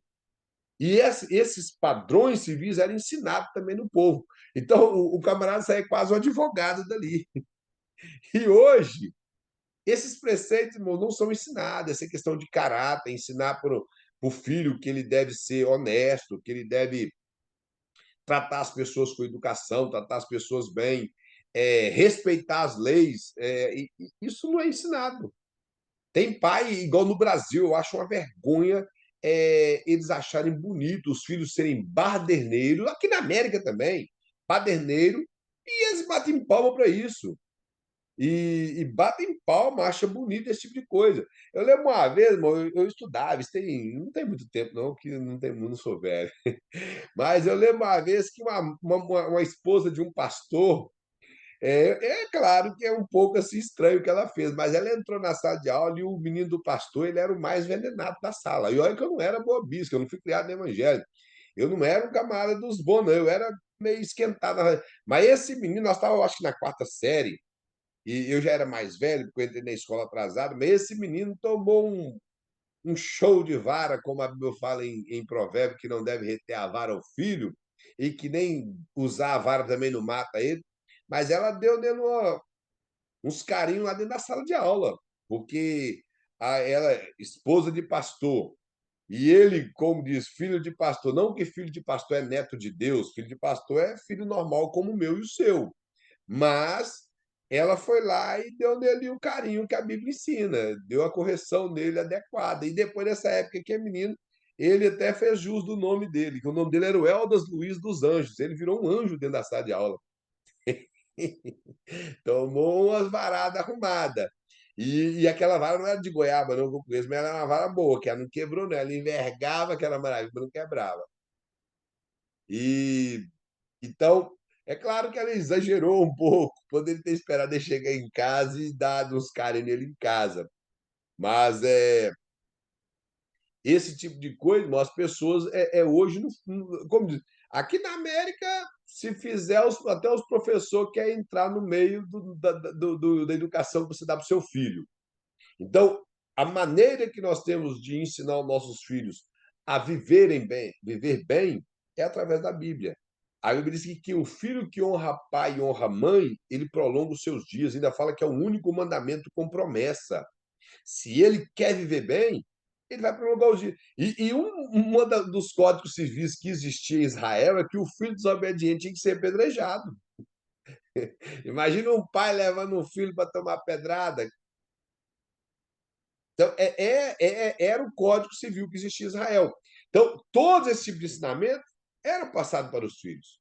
E esses padrões civis eram ensinados também no povo. Então, o camarada saía quase um advogado dali. E hoje, esses preceitos, irmão, não são ensinados. Essa questão de caráter, ensinar para o filho que ele deve ser honesto, que ele deve tratar as pessoas com educação, tratar as pessoas bem, respeitar as leis. Isso não é ensinado. Tem pai, igual no Brasil, eu acho uma vergonha eles acharem bonito os filhos serem baderneiros, aqui na América também, baderneiro, e eles batem palma para isso. e batem palma, acham bonito esse tipo de coisa. Eu lembro uma vez, irmão, eu estudava, não tem muito tempo não, que não sou velho, mas eu lembro uma vez que uma esposa de um pastor, é claro que é um pouco assim estranho o que ela fez, mas ela entrou na sala de aula e o menino do pastor, ele era o mais venenado da sala. E olha que eu não era bobisco, eu não fui criado no evangelho. Eu não era um camarada dos bons, não, eu era meio esquentado. Mas esse menino, nós estávamos, acho que na quarta série, e eu já era mais velho, porque eu entrei na escola atrasado, mas esse menino tomou um show de vara, como a Bíblia fala em provérbio, que não deve reter a vara ao filho, e que nem usar a vara também não mata ele, mas ela deu nele uns carinhos lá dentro da sala de aula, porque ela, esposa de pastor, e ele, como diz, filho de pastor, não que filho de pastor é neto de Deus, filho de pastor é filho normal como o meu e o seu. Mas ela foi lá e deu nele o carinho que a Bíblia ensina, deu a correção nele adequada. E depois dessa época que é menino, ele até fez jus do nome dele, que o nome dele era o Eldas Luiz dos Anjos. Ele virou um anjo dentro da sala de aula. Tomou umas varadas arrumadas. E aquela vara não era de goiaba, não, que eu conheço, mas ela era uma vara boa, que ela não quebrou, não. Ela envergava, que era maravilha, mas não quebrava. E então, é claro que ela exagerou um pouco, poderia ter esperado ele chegar em casa e dado uns caras nele em casa. Mas esse tipo de coisa, irmão, as pessoas hoje, como diz, aqui na América, se fizer, até os professores querem entrar no meio da educação que você dá para o seu filho. Então, a maneira que nós temos de ensinar os nossos filhos a viver bem, é através da Bíblia. A Bíblia diz que o filho que honra pai e honra mãe, ele prolonga os seus dias. Ainda fala que é o único mandamento com promessa. Se ele quer viver bem, ele vai prolongar os dias. Dos códigos civis que existia em Israel é que o filho desobediente tinha que ser apedrejado. Imagina um pai levando um filho para tomar pedrada. Então, era o Código Civil que existia em Israel. Então, todo esse tipo de ensinamento era passado para os filhos,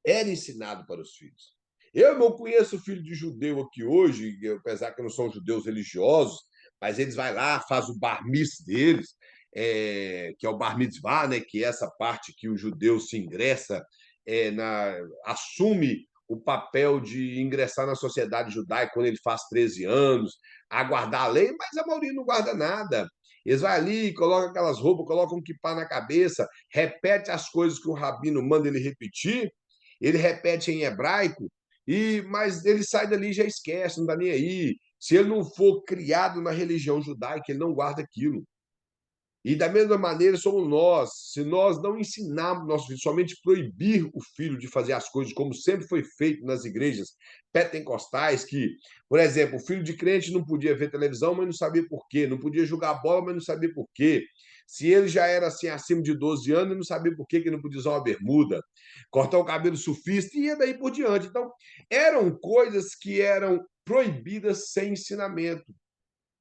era ensinado para os filhos. Eu não conheço filho de judeu aqui hoje, apesar que não são judeus religiosos, mas eles vão lá, fazem o bar mitzvah deles, que é o bar mitzvah, né, que é essa parte que o judeu se ingressa, assume o papel de ingressar na sociedade judaica quando ele faz 13 anos, a guardar a lei, mas a maioria não guarda nada. Eles vão ali, colocam aquelas roupas, colocam um kippah na cabeça, repete as coisas que o rabino manda ele repetir, ele repete em hebraico, mas ele sai dali e já esquece, não está nem aí. Se ele não for criado na religião judaica, ele não guarda aquilo. E da mesma maneira somos nós. Se nós não ensinarmos nosso filho, somente proibir o filho de fazer as coisas como sempre foi feito nas igrejas pentecostais, que, por exemplo, o filho de crente não podia ver televisão, mas não sabia por quê, não podia jogar bola, mas não sabia por quê. Se ele já era assim acima de 12 anos, ele não sabia por quê que não podia usar uma bermuda, cortar o cabelo sufista e ia daí por diante. Então, eram coisas que eram proibidas sem ensinamento.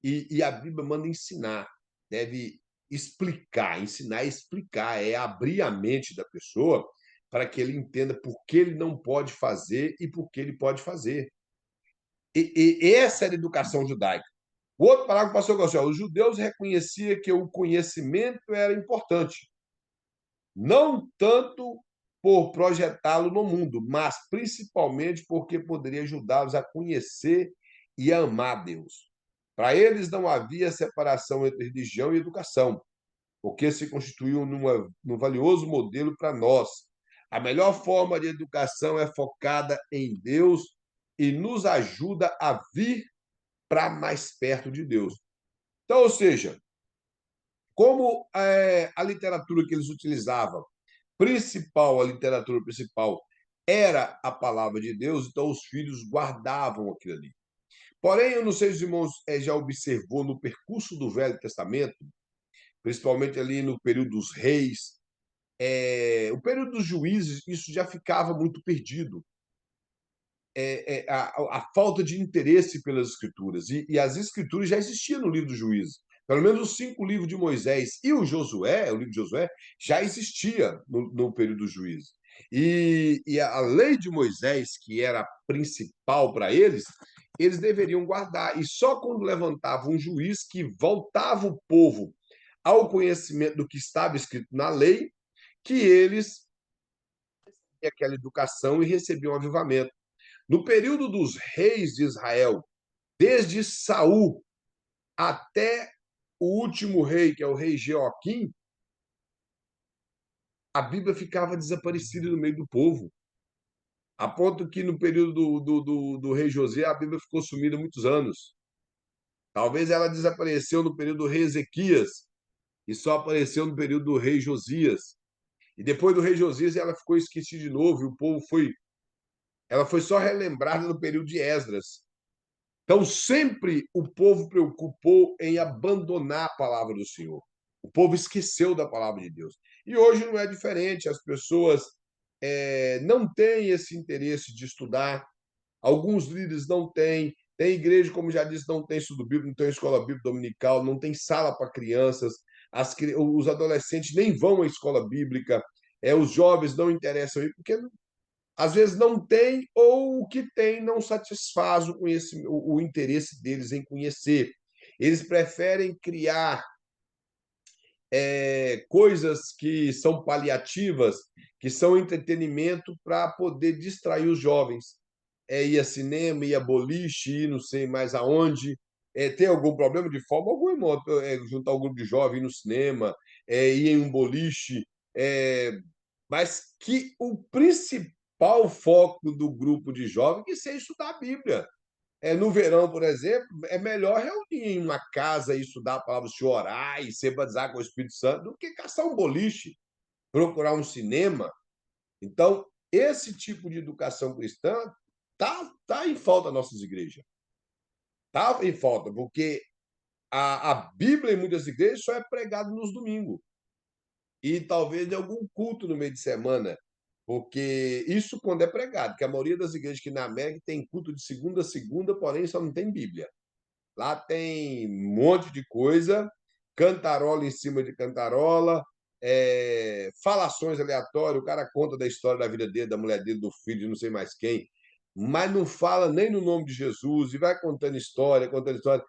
E a Bíblia manda ensinar, deve explicar, ensinar a explicar, é abrir a mente da pessoa para que ele entenda por que ele não pode fazer e por que ele pode fazer. E essa era a educação judaica. O outro parágrafo passou assim: os judeus reconheciam que o conhecimento era importante, não tanto por projetá-lo no mundo, mas principalmente porque poderia ajudá-los a conhecer e a amar Deus. Para eles não havia separação entre religião e educação, porque se constituiu num valioso modelo para nós. A melhor forma de educação é focada em Deus e nos ajuda a vir para mais perto de Deus. Então, ou seja, como a literatura que eles utilizavam, a literatura principal era a palavra de Deus, então os filhos guardavam aquilo ali. Porém, eu não sei se os irmãos já observou no percurso do Velho Testamento, principalmente ali no período dos reis, o período dos juízes, isso já ficava muito perdido. A falta de interesse pelas escrituras. E as escrituras já existiam no livro dos juízes. Pelo menos os 5 livros de Moisés e o livro de Josué, já existia no período dos juízes. E a lei de Moisés, que era a principal para eles, eles deveriam guardar. E só quando levantava um juiz que voltava o povo ao conhecimento do que estava escrito na lei, que eles tinham aquela educação e recebiam um avivamento. No período dos reis de Israel, desde Saul até o último rei, que é o rei Jeoaquim, a Bíblia ficava desaparecida no meio do povo. A ponto que no período do rei José, a Bíblia ficou sumida muitos anos. Talvez ela desapareceu no período do rei Ezequias e só apareceu no período do rei Josias. E depois do rei Josias, ela ficou esquecida de novo e o povo ela foi só relembrada no período de Esdras. Então, sempre o povo preocupou em abandonar a palavra do Senhor. O povo esqueceu da palavra de Deus. E hoje não é diferente. As pessoas não têm esse interesse de estudar. Alguns líderes não têm. Tem igreja, como já disse, não tem estudo bíblico, não tem escola bíblica dominical, não tem sala para crianças. Os adolescentes nem vão à escola bíblica. Os jovens não interessam aí, porque às vezes não tem, ou o que tem não satisfaz o interesse deles em conhecer. Eles preferem criar coisas que são paliativas, que são entretenimento para poder distrair os jovens. Ir a cinema, ir a boliche, ir não sei mais aonde. Tem algum problema de forma alguma, irmão? Juntar um grupo de jovens no cinema, ir em um boliche, mas que o principal foco do grupo de jovens que seja estudar a Bíblia. No verão, por exemplo, é melhor reunir em uma casa e estudar a palavra do Senhor, orar e ser batizado com o Espírito Santo, do que caçar um boliche, procurar um cinema. Então, esse tipo de educação cristã tá em falta nas nossas igrejas. Está em falta, porque a Bíblia em muitas igrejas só é pregada nos domingos. E talvez em algum culto no meio de semana, porque isso quando é pregado, que a maioria das igrejas aqui na América tem culto de segunda a segunda, porém só não tem Bíblia. Lá tem um monte de coisa, cantarola em cima de cantarola, falações aleatórias, o cara conta da história da vida dele, da mulher dele, do filho, de não sei mais quem, mas não fala nem no nome de Jesus, e vai contando história, contando história.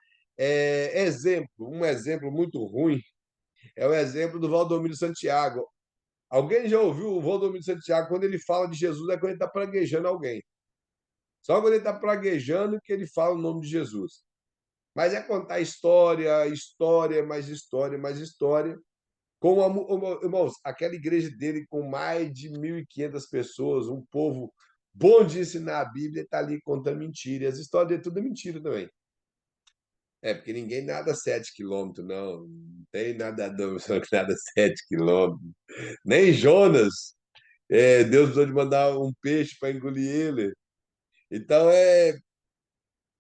Um exemplo muito ruim é o exemplo do Valdomiro Santiago. Alguém já ouviu o Valdomiro Santiago, quando ele fala de Jesus, é quando ele está praguejando alguém. Só quando ele está praguejando que ele fala o nome de Jesus. Mas é contar história, história, mais história, mais história. Irmãos, aquela igreja dele com mais de 1.500 pessoas, um povo bom de ensinar a Bíblia, está ali contando mentira. E as histórias dele tudo é mentira também. Porque ninguém nada 7 quilômetros, não. Não tem nadador que nada 7 quilômetros. Nem Jonas. Deus precisou de mandar um peixe para engolir ele. Então,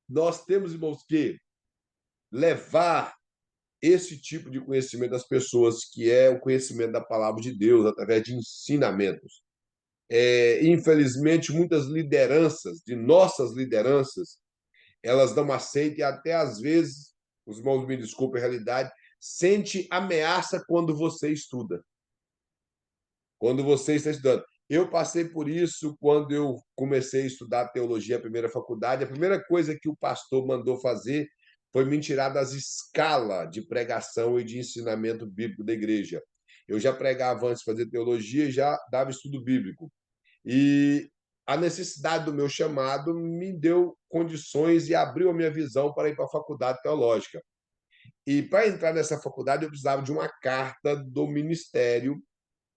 nós temos, irmãos, que levar esse tipo de conhecimento das pessoas, que é o conhecimento da palavra de Deus, através de ensinamentos. Infelizmente, muitas lideranças, de nossas lideranças, elas não aceitam e até às vezes, os irmãos me desculpem a realidade, sente ameaça quando você estuda. Quando você está estudando. Eu passei por isso quando eu comecei a estudar teologia, a primeira faculdade. A primeira coisa que o pastor mandou fazer foi me tirar das escalas de pregação e de ensinamento bíblico da igreja. Eu já pregava antes de fazer teologia e já dava estudo bíblico. E a necessidade do meu chamado me deu condições e abriu a minha visão para ir para a faculdade teológica. E para entrar nessa faculdade, eu precisava de uma carta do ministério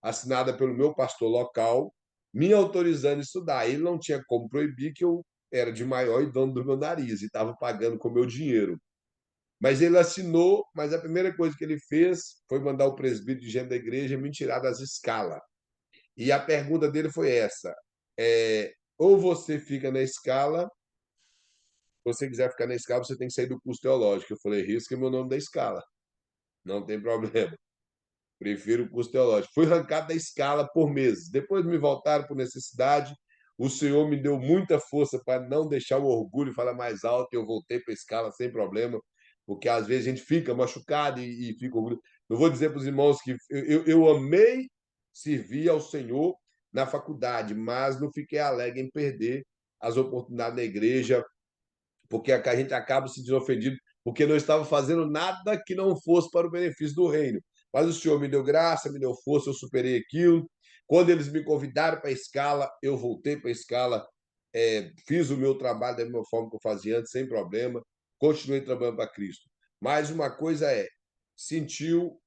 assinada pelo meu pastor local, me autorizando a estudar. Ele não tinha como proibir, que eu era de maior e dono do meu nariz e estava pagando com o meu dinheiro. Mas ele assinou, mas a primeira coisa que ele fez foi mandar o presbítero de gente da igreja me tirar das escalas. E a pergunta dele foi essa: ou você fica na escala, se você quiser ficar na escala, você tem que sair do curso teológico. Eu falei, risca meu nome da escala, não tem problema. Prefiro o curso teológico. Fui arrancado da escala por meses. Depois me voltaram por necessidade. O Senhor me deu muita força para não deixar o orgulho falar mais alto. Eu voltei para a escala sem problema, porque às vezes a gente fica machucado e fica orgulhoso. Eu vou dizer para os irmãos que eu amei servir ao Senhor na faculdade, mas não fiquei alegre em perder as oportunidades na igreja porque a gente acaba se sentindo ofendido, porque não estava fazendo nada que não fosse para o benefício do reino. Mas o Senhor me deu graça, me deu força, eu superei aquilo. Quando eles me convidaram para a escala, eu voltei para a escala, fiz o meu trabalho da mesma forma que eu fazia antes, sem problema, continuei trabalhando para Cristo. Mas uma coisa sentiu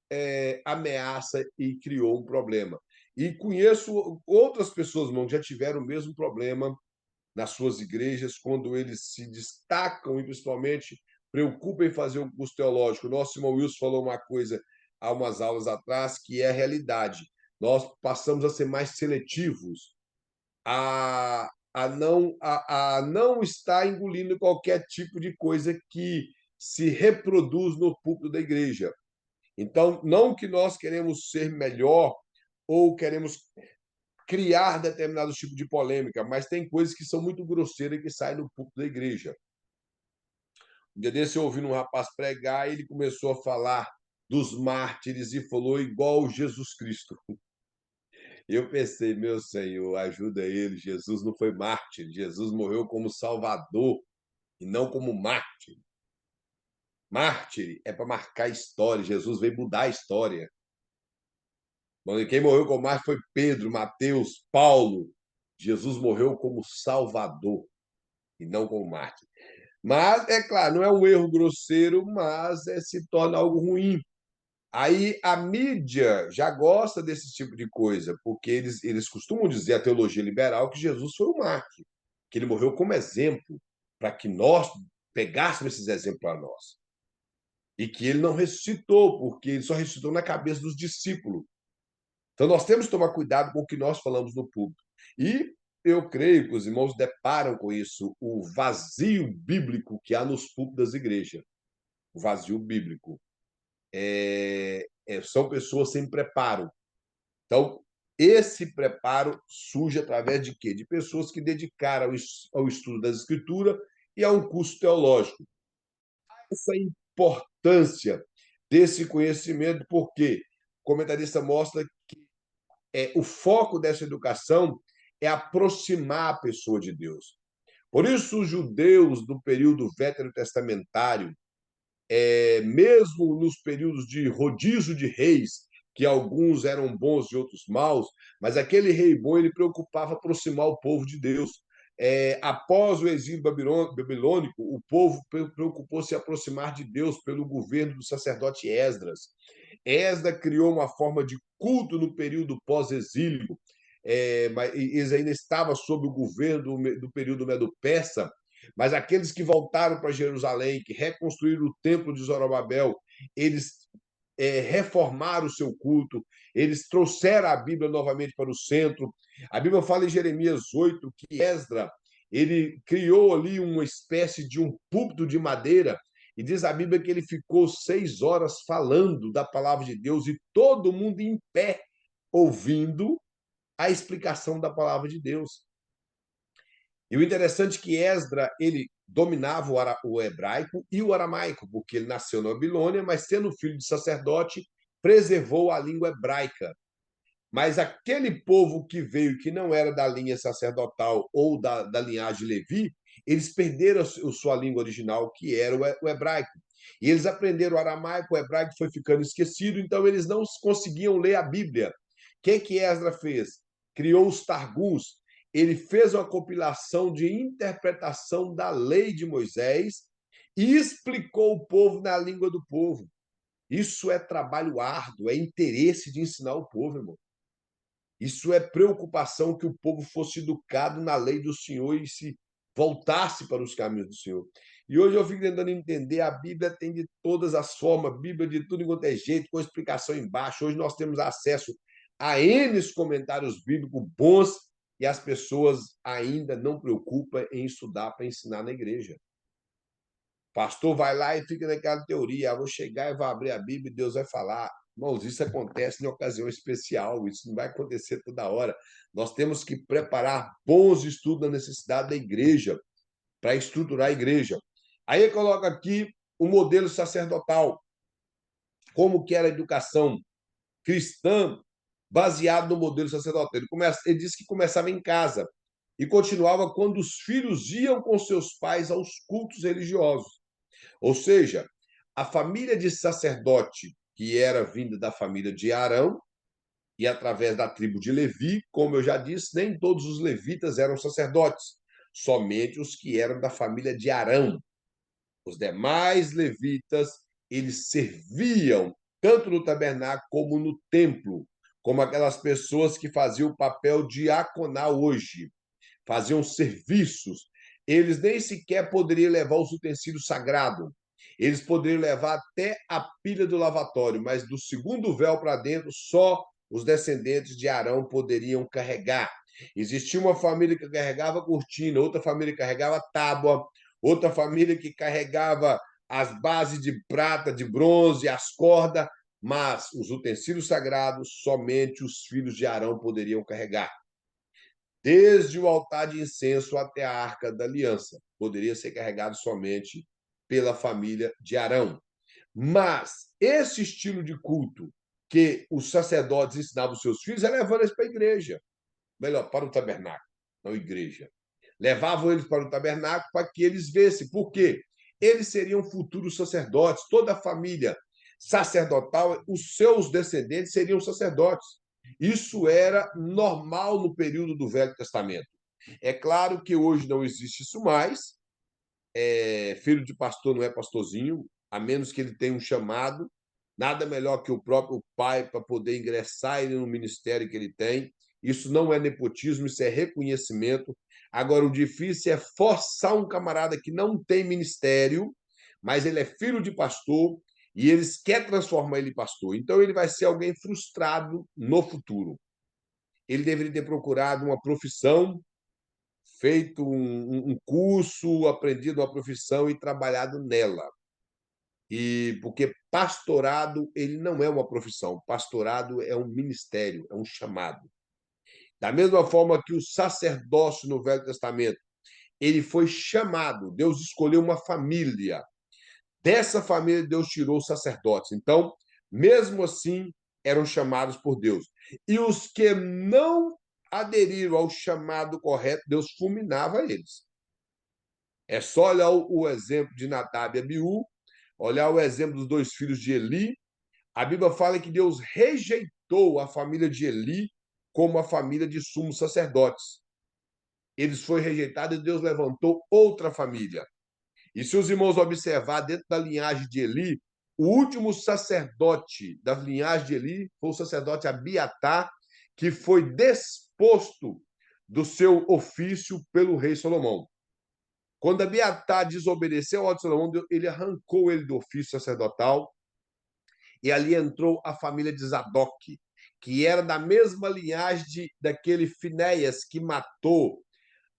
ameaça e criou um problema. E conheço outras pessoas, irmão, que já tiveram o mesmo problema nas suas igrejas, quando eles se destacam e, principalmente, preocupam em fazer um curso teológico. O nosso irmão Wilson falou uma coisa há umas aulas atrás, que é a realidade. Nós passamos a ser mais seletivos, a não estar engolindo qualquer tipo de coisa que se reproduz no púlpito da igreja. Então, não que nós queremos ser melhor ou queremos criar determinado tipo de polêmica, mas tem coisas que são muito grosseiras que saem do púlpito da igreja. Um dia desse eu ouvi um rapaz pregar e ele começou a falar dos mártires e falou igual Jesus Cristo. E eu pensei, meu Senhor, ajuda ele. Jesus não foi mártir, Jesus morreu como salvador e não como mártir. Mártir é para marcar a história, Jesus veio mudar a história. Quem morreu como mártir foi Pedro, Mateus, Paulo. Jesus morreu como salvador e não como mártir. Mas, é claro, não é um erro grosseiro, mas se torna algo ruim. Aí a mídia já gosta desse tipo de coisa, porque eles costumam dizer, a teologia liberal, que Jesus foi um mártir, que ele morreu como exemplo, para que nós pegássemos esses exemplos para nós. E que ele não ressuscitou, porque ele só ressuscitou na cabeça dos discípulos. Então nós temos que tomar cuidado com o que nós falamos no público. E eu creio que os irmãos deparam com isso, o vazio bíblico que há nos púlpitos das igrejas. O vazio bíblico. São pessoas sem preparo. Então, esse preparo surge através de quê? De pessoas que dedicaram ao estudo das Escrituras e a um curso teológico. Essa importância desse conhecimento, porque o comentarista mostra que o foco dessa educação é aproximar a pessoa de Deus. Por isso, os judeus do período veterotestamentário, mesmo nos períodos de rodízio de reis, que alguns eram bons e outros maus, mas aquele rei bom ele preocupava aproximar o povo de Deus. Após o exílio babilônico, o povo preocupou-se em aproximar de Deus pelo governo do sacerdote Esdras. Esdras criou uma forma de culto no período pós-exílio, mas eles ainda estavam sob o governo do período Medo-Persa, mas aqueles que voltaram para Jerusalém, que reconstruíram o templo de Zorobabel, eles reformaram o seu culto, eles trouxeram a Bíblia novamente para o centro. A Bíblia fala em Jeremias 8 que Esdras ele criou ali uma espécie de um púlpito de madeira, e diz a Bíblia que ele ficou 6 horas falando da palavra de Deus e todo mundo em pé, ouvindo a explicação da palavra de Deus. E o interessante é que Esdras ele dominava o hebraico e o aramaico, porque ele nasceu na Babilônia, mas sendo filho de sacerdote, preservou a língua hebraica. Mas aquele povo que veio, que não era da linha sacerdotal ou da linhagem Levi, eles perderam a sua língua original, que era o hebraico. E eles aprenderam o aramaico, o hebraico foi ficando esquecido, então eles não conseguiam ler a Bíblia. O que Esdras fez? Criou os Targums. Ele fez uma compilação de interpretação da lei de Moisés e explicou o povo na língua do povo. Isso é trabalho árduo, é interesse de ensinar o povo, irmão. Isso é preocupação que o povo fosse educado na lei do Senhor e se voltasse para os caminhos do Senhor. E hoje eu fico tentando entender, a Bíblia tem de todas as formas, a Bíblia de tudo enquanto é jeito, com explicação embaixo. Hoje nós temos acesso a N comentários bíblicos bons e as pessoas ainda não preocupam em estudar para ensinar na igreja. O pastor vai lá e fica naquela teoria, vou chegar e vou abrir a Bíblia e Deus vai falar. Irmãos, isso acontece em ocasião especial, isso não vai acontecer toda hora. Nós temos que preparar bons estudos da necessidade da igreja, para estruturar a igreja. Aí ele coloca aqui o modelo sacerdotal, como que era a educação cristã baseado no modelo sacerdotal. Ele diz que começava em casa. e continuava quando os filhos iam com seus pais aos cultos religiosos. Ou seja, a família de sacerdote, que era vinda da família de Arão, e através da tribo de Levi, como eu já disse, nem todos os levitas eram sacerdotes, somente os que eram da família de Arão. Os demais levitas, eles serviam tanto no tabernáculo como no templo, como aquelas pessoas que faziam o papel diaconal hoje, faziam serviços. Eles nem sequer poderiam levar os utensílios sagrados. Eles poderiam levar até a pilha do lavatório, mas do segundo véu para dentro, só os descendentes de Arão poderiam carregar. Existia uma família que carregava cortina, outra família que carregava tábua, outra família que carregava as bases de prata, de bronze, as cordas, mas os utensílios sagrados somente os filhos de Arão poderiam carregar. Desde o altar de incenso até a arca da aliança, poderia ser carregado somente pela família de Arão. Mas esse estilo de culto que os sacerdotes ensinavam os seus filhos é levando eles para a igreja, melhor, para o tabernáculo, não igreja. Levavam eles para o tabernáculo para que eles vissem. Por quê? Eles seriam futuros sacerdotes, toda a família sacerdotal, os seus descendentes seriam sacerdotes. Isso era normal no período do Velho Testamento. É claro que hoje não existe isso mais. Filho de pastor não é pastorzinho, a menos que ele tenha um chamado. Nada melhor que o próprio pai para poder ingressar ele no ministério que ele tem. Isso não é nepotismo, isso é reconhecimento. Agora, o difícil é forçar um camarada que não tem ministério, mas ele é filho de pastor e eles querem transformar ele em pastor. Então, ele vai ser alguém frustrado no futuro. Ele deveria ter procurado uma profissão, feito um curso, aprendido uma profissão e trabalhado nela. E porque pastorado ele não é uma profissão, pastorado é um ministério, é um chamado. Da mesma forma que o sacerdócio no Velho Testamento, ele foi chamado, Deus escolheu uma família. Dessa família Deus tirou os sacerdotes. Então, mesmo assim, eram chamados por Deus. E os que não aderiram ao chamado correto, Deus fulminava eles. É só olhar o exemplo de Nadab e Abiú, olhar o exemplo dos dois filhos de Eli. A Bíblia fala que Deus rejeitou a família de Eli como a família de sumos sacerdotes. Eles foram rejeitados e Deus levantou outra família. E se os irmãos observar dentro da linhagem de Eli, o último sacerdote da linhagem de Eli foi o sacerdote Abiatar, que foi desposto do seu ofício pelo rei Salomão. Quando Abiatar desobedeceu ao de Salomão, ele arrancou ele do ofício sacerdotal e ali entrou a família de Zadok, que era da mesma linhagem daquele Finéias que matou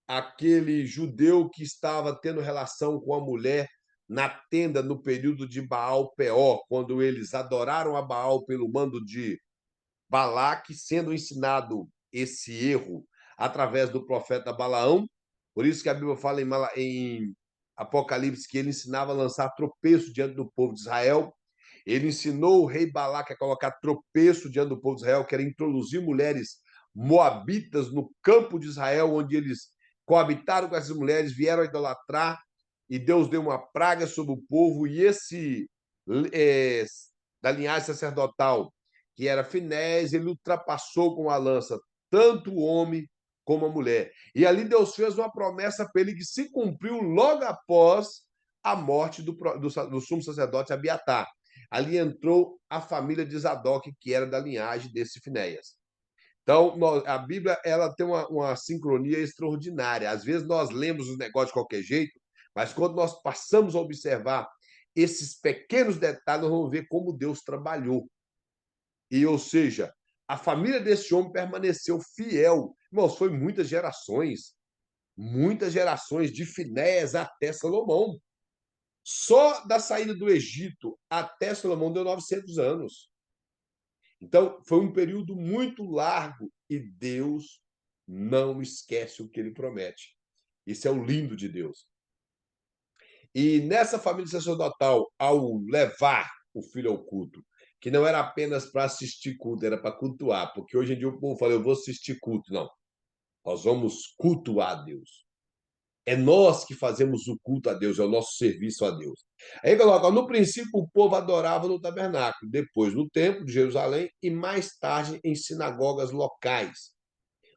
aquele judeu que estava tendo relação com a mulher na tenda no período de Baal Peor, quando eles adoraram a Baal pelo mando de Balaque, sendo ensinado esse erro através do profeta Balaão. Por isso que a Bíblia fala em Apocalipse que ele ensinava a lançar tropeço diante do povo de Israel. Ele ensinou o rei Balaque a colocar tropeço diante do povo de Israel, que era introduzir mulheres moabitas no campo de Israel, onde eles coabitaram com essas mulheres, vieram a idolatrar, e Deus deu uma praga sobre o povo, e esse da linhagem sacerdotal, que era Finés, ele ultrapassou com a lança tanto o homem como a mulher. E ali Deus fez uma promessa para ele que se cumpriu logo após a morte do sumo sacerdote Abiatar. Ali entrou a família de Zadok, que era da linhagem desse Finéias. Então, a Bíblia ela tem uma sincronia extraordinária. Às vezes nós lemos os negócios de qualquer jeito, mas quando nós passamos a observar esses pequenos detalhes, nós vamos ver como Deus trabalhou. E, ou seja, a família desse homem permaneceu fiel. Irmãos, foi muitas gerações de Finéias até Salomão. Só da saída do Egito até Salomão deu 900 anos. Então, foi um período muito largo e Deus não esquece o que ele promete. Isso é o lindo de Deus. E nessa família sacerdotal, ao levar o filho ao culto, que não era apenas para assistir culto, era para cultuar, porque hoje em dia o povo fala, eu vou assistir culto. Não. Nós vamos cultuar a Deus. É nós que fazemos o culto a Deus, é o nosso serviço a Deus. Aí coloca, no princípio o povo adorava no tabernáculo, depois no templo de Jerusalém e mais tarde em sinagogas locais.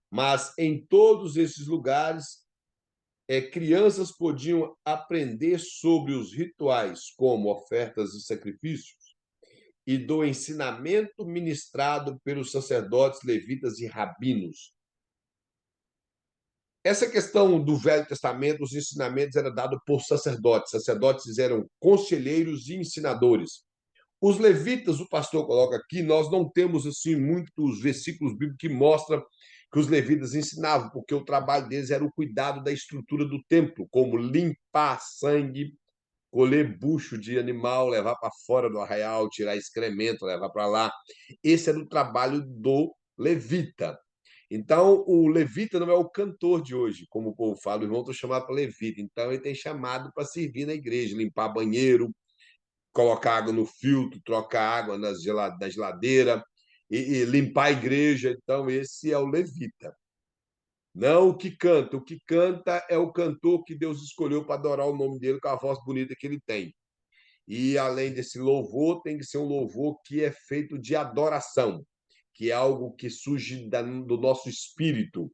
Mas em todos esses lugares, crianças podiam aprender sobre os rituais, como ofertas e sacrifícios, e do ensinamento ministrado pelos sacerdotes, levitas e rabinos. Essa questão do Velho Testamento, os ensinamentos eram dados por sacerdotes. Sacerdotes eram conselheiros e ensinadores. Os levitas, o pastor coloca aqui, nós não temos assim muitos versículos bíblicos que mostram que os levitas ensinavam, porque o trabalho deles era o cuidado da estrutura do templo, como limpar sangue, colher bucho de animal, levar para fora do arraial, tirar excremento, levar para lá. Esse era o trabalho do levita. Então, o levita não é o cantor de hoje, como o povo fala, o irmão estou chamado para levita. Então, ele tem chamado para servir na igreja, limpar banheiro, colocar água no filtro, trocar água na geladeira e limpar a igreja. Então, esse é o levita. Não o que canta. O que canta é o cantor que Deus escolheu para adorar o nome dele com a voz bonita que ele tem. E, além desse louvor, tem que ser um louvor que é feito de adoração, que é algo que surge do nosso espírito.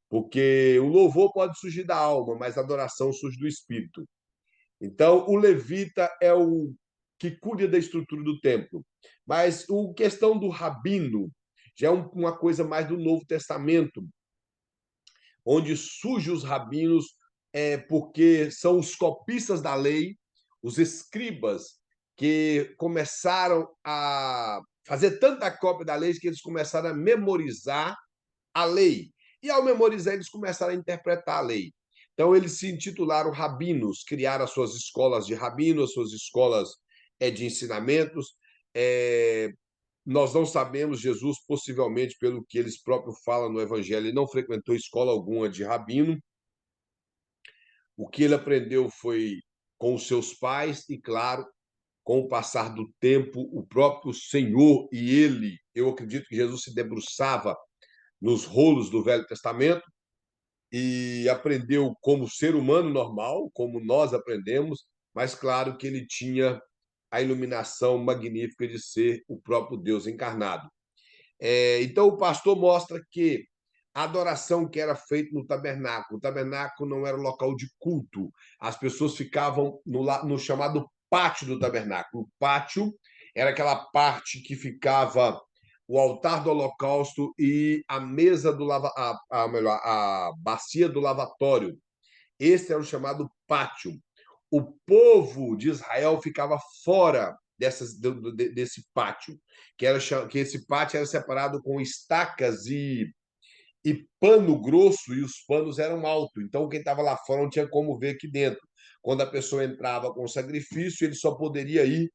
Porque o louvor pode surgir da alma, mas a adoração surge do espírito. Então, o levita é o que cuida da estrutura do templo. Mas a questão do rabino já é uma coisa mais do Novo Testamento, onde surgem os rabinos, porque são os copistas da lei, os escribas, que começaram a fazer tanta cópia da lei que eles começaram a memorizar a lei. E, ao memorizar, eles começaram a interpretar a lei. Então, eles se intitularam rabinos, criaram as suas escolas de rabino, as suas escolas de ensinamentos. Nós não sabemos, Jesus, possivelmente, pelo que eles próprios falam no Evangelho, ele não frequentou escola alguma de rabino. O que ele aprendeu foi com os seus pais e, claro, com o passar do tempo, o próprio Senhor e ele, eu acredito que Jesus se debruçava nos rolos do Velho Testamento e aprendeu como ser humano normal, como nós aprendemos, mas claro que ele tinha a iluminação magnífica de ser o próprio Deus encarnado. Então, o pastor mostra que a adoração que era feita no tabernáculo, o tabernáculo não era um local de culto, as pessoas ficavam no chamado pátio do tabernáculo. O pátio era aquela parte que ficava o altar do holocausto e a mesa do melhor, a bacia do lavatório. Esse era o chamado pátio. O povo de Israel ficava fora desse pátio, que esse pátio era separado com estacas e pano grosso, e os panos eram altos. Então, quem estava lá fora não tinha como ver aqui dentro. Quando a pessoa entrava com sacrifício, ele só poderia ir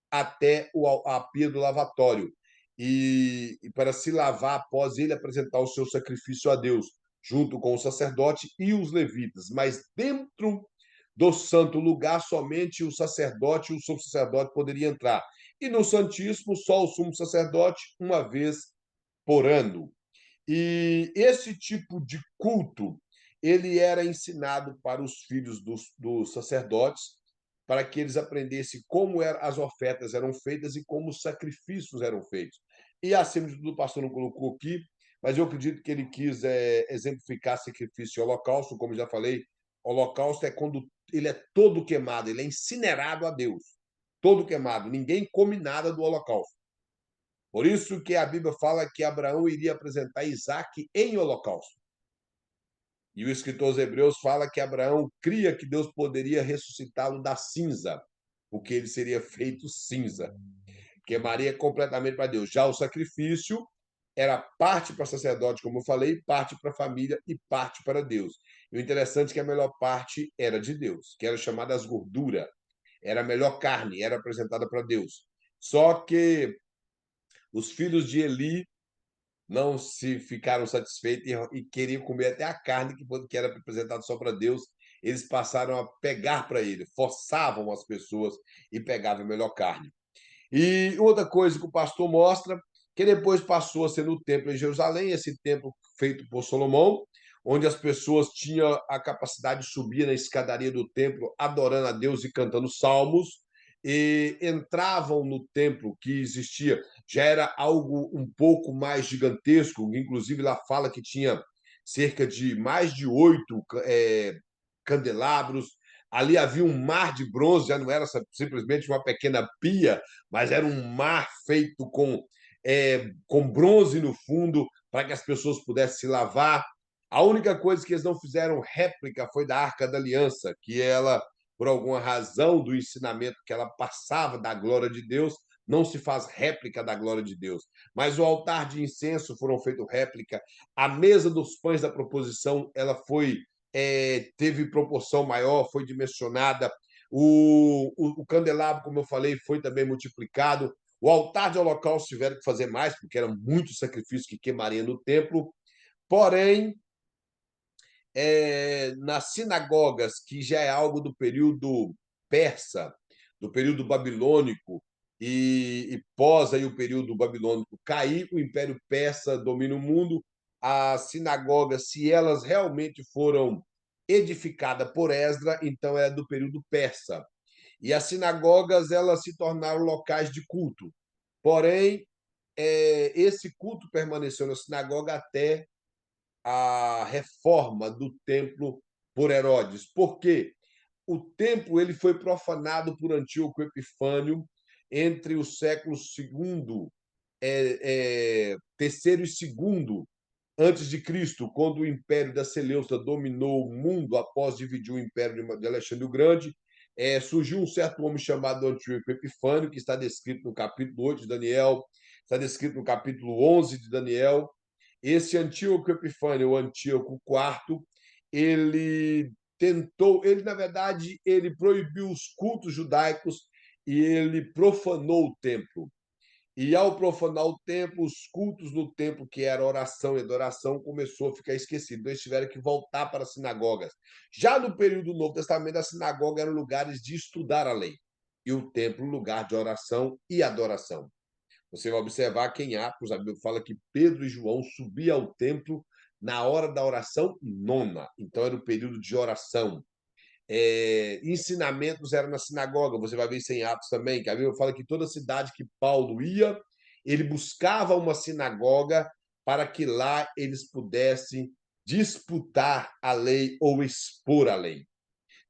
até a pia do lavatório. E para se lavar após ele apresentar o seu sacrifício a Deus, junto com o sacerdote e os levitas. Mas dentro do santo lugar, somente o sacerdote e o sumo sacerdote poderiam entrar. E no Santíssimo, só o sumo sacerdote, uma vez por ano. E esse tipo de culto, ele era ensinado para os filhos dos sacerdotes, para que eles aprendessem como as ofertas eram feitas e como os sacrifícios eram feitos. E, acima de tudo, o pastor não colocou aqui, mas eu acredito que ele quis exemplificar sacrifício e holocausto, como já falei. Holocausto é quando ele é todo queimado, ele é incinerado a Deus. Todo queimado. Ninguém come nada do holocausto. Por isso que a Bíblia fala que Abraão iria apresentar Isaac em holocausto. E o escritor aos Hebreus fala que Abraão cria que Deus poderia ressuscitá-lo da cinza, porque ele seria feito cinza, queimaria completamente para Deus. Já o sacrifício era parte para sacerdote, como eu falei, parte para a família e parte para Deus. E o interessante é que a melhor parte era de Deus, que era chamada as gorduras, era a melhor carne, era apresentada para Deus. Só que os filhos de Eli não se ficaram satisfeitos e queriam comer até a carne que era apresentada só para Deus. Eles passaram a pegar para ele, forçavam as pessoas e pegavam a melhor carne. E outra coisa que o pastor mostra, que depois passou a ser no templo em Jerusalém, esse templo feito por Salomão, onde as pessoas tinham a capacidade de subir na escadaria do templo, adorando a Deus e cantando salmos, e entravam no templo que existia, já era algo um pouco mais gigantesco, inclusive lá fala que tinha cerca de mais de 8 candelabros. Ali havia um mar de bronze, já não era simplesmente uma pequena pia, mas era um mar feito com bronze no fundo, para que as pessoas pudessem se lavar. A única coisa que eles não fizeram réplica foi da Arca da Aliança, que ela, por alguma razão do ensinamento que ela passava da glória de Deus, não se faz réplica da glória de Deus. Mas o altar de incenso foram feito réplica, a mesa dos pães da proposição, ela teve proporção maior, foi dimensionada. O candelabro, como eu falei, foi também multiplicado. O altar de holocausto tiveram que fazer mais, porque era muito sacrifício que queimaria no templo. Porém, nas sinagogas, que já é algo do período persa, do período babilônico, e pós aí o período babilônico cair, o Império Persa domina o mundo, as sinagogas, se elas realmente foram edificadas por Esdra, então é do período persa. E as sinagogas elas se tornaram locais de culto. Porém, esse culto permaneceu na sinagoga até a reforma do templo por Herodes. Por quê? O templo ele foi profanado por Antíoco Epifânio entre os séculos terceiro e segundo antes de Cristo, quando o Império da Seleucia dominou o mundo após dividir o Império de Alexandre o Grande. Surgiu um certo homem chamado Antíoco Epifânio, que está descrito no capítulo 8 de Daniel, está descrito no capítulo 11 de Daniel. Esse Antíoco Epifânio, o Antíoco IV, na verdade, ele proibiu os cultos judaicos e ele profanou o templo. E ao profanar o templo, os cultos no templo, que era oração e adoração, começou a ficar esquecido. Então, eles tiveram que voltar para as sinagogas. Já no período do Novo Testamento, a sinagoga eram lugares de estudar a lei. E o templo, lugar de oração e adoração. Você vai observar que em Atos, a Bíblia fala que Pedro e João subiam ao templo na hora da oração nona. Então, era o período de oração. Ensinamentos eram na sinagoga. Você vai ver isso em Atos também, que a Bíblia fala que toda cidade que Paulo ia, ele buscava uma sinagoga para que lá eles pudessem disputar a lei ou expor a lei.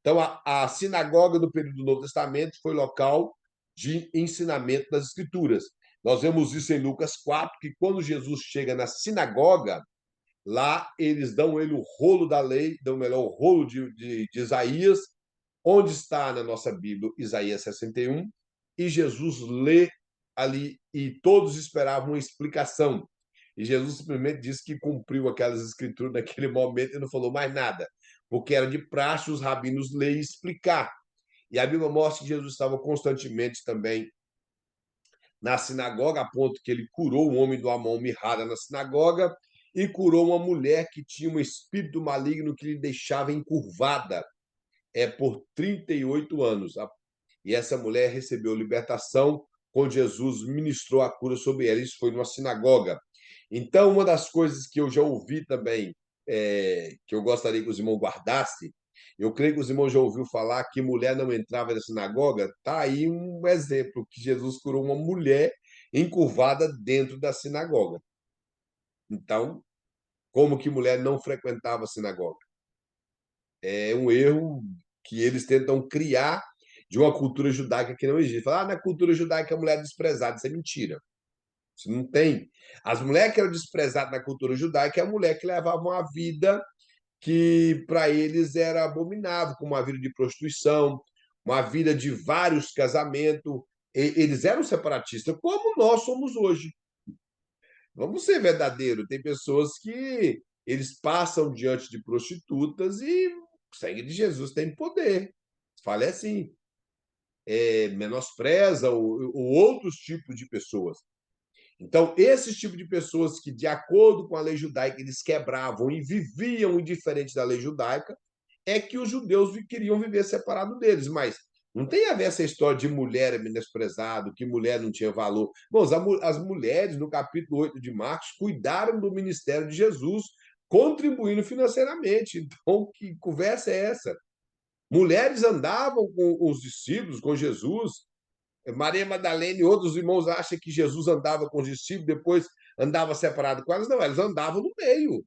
Então, a sinagoga do período do Novo Testamento foi local de ensinamento das Escrituras. Nós vemos isso em Lucas 4, que quando Jesus chega na sinagoga, lá eles dão ele o rolo da lei, dão melhor o rolo de Isaías, onde está na nossa Bíblia Isaías 61, e Jesus lê ali, e todos esperavam uma explicação. E Jesus simplesmente disse que cumpriu aquelas escrituras naquele momento e não falou mais nada, porque era de praxe os rabinos ler e explicar. E a Bíblia mostra que Jesus estava constantemente também na sinagoga, a ponto que ele curou um homem de uma mão mirrada na sinagoga e curou uma mulher que tinha um espírito maligno que lhe deixava encurvada por 38 anos. E essa mulher recebeu libertação quando Jesus ministrou a cura sobre ela. Isso foi numa sinagoga. Então, uma das coisas que eu já ouvi também, que eu gostaria que os irmãos guardassem, eu creio que os irmãos já ouviram falar que mulher não entrava na sinagoga. Está aí um exemplo que Jesus curou uma mulher encurvada dentro da sinagoga. Então, como que mulher não frequentava a sinagoga? É um erro que eles tentam criar de uma cultura judaica que não existe. Falar, na cultura judaica a mulher é desprezada. Isso é mentira. Isso não tem. As mulheres que eram desprezadas na cultura judaica é a mulher que levava uma vida que para eles era abominável, como uma vida de prostituição, uma vida de vários casamentos. Eles eram separatistas, como nós somos hoje. Vamos ser verdadeiros. Tem pessoas que eles passam diante de prostitutas e o sangue de Jesus tem poder. Fale assim, menospreza ou outros tipos de pessoas. Então, esses tipos de pessoas que, de acordo com a lei judaica, eles quebravam e viviam indiferente da lei judaica, é que os judeus queriam viver separado deles. Mas não tem a ver essa história de mulher é menosprezado, que mulher não tinha valor. Bom, as mulheres, no capítulo 8 de Marcos, cuidaram do ministério de Jesus, contribuindo financeiramente. Então, que conversa é essa? Mulheres andavam com os discípulos, com Jesus. Maria Madalena e outros irmãos acham que Jesus andava com os discípulos, depois andava separado com elas. Não, elas andavam no meio.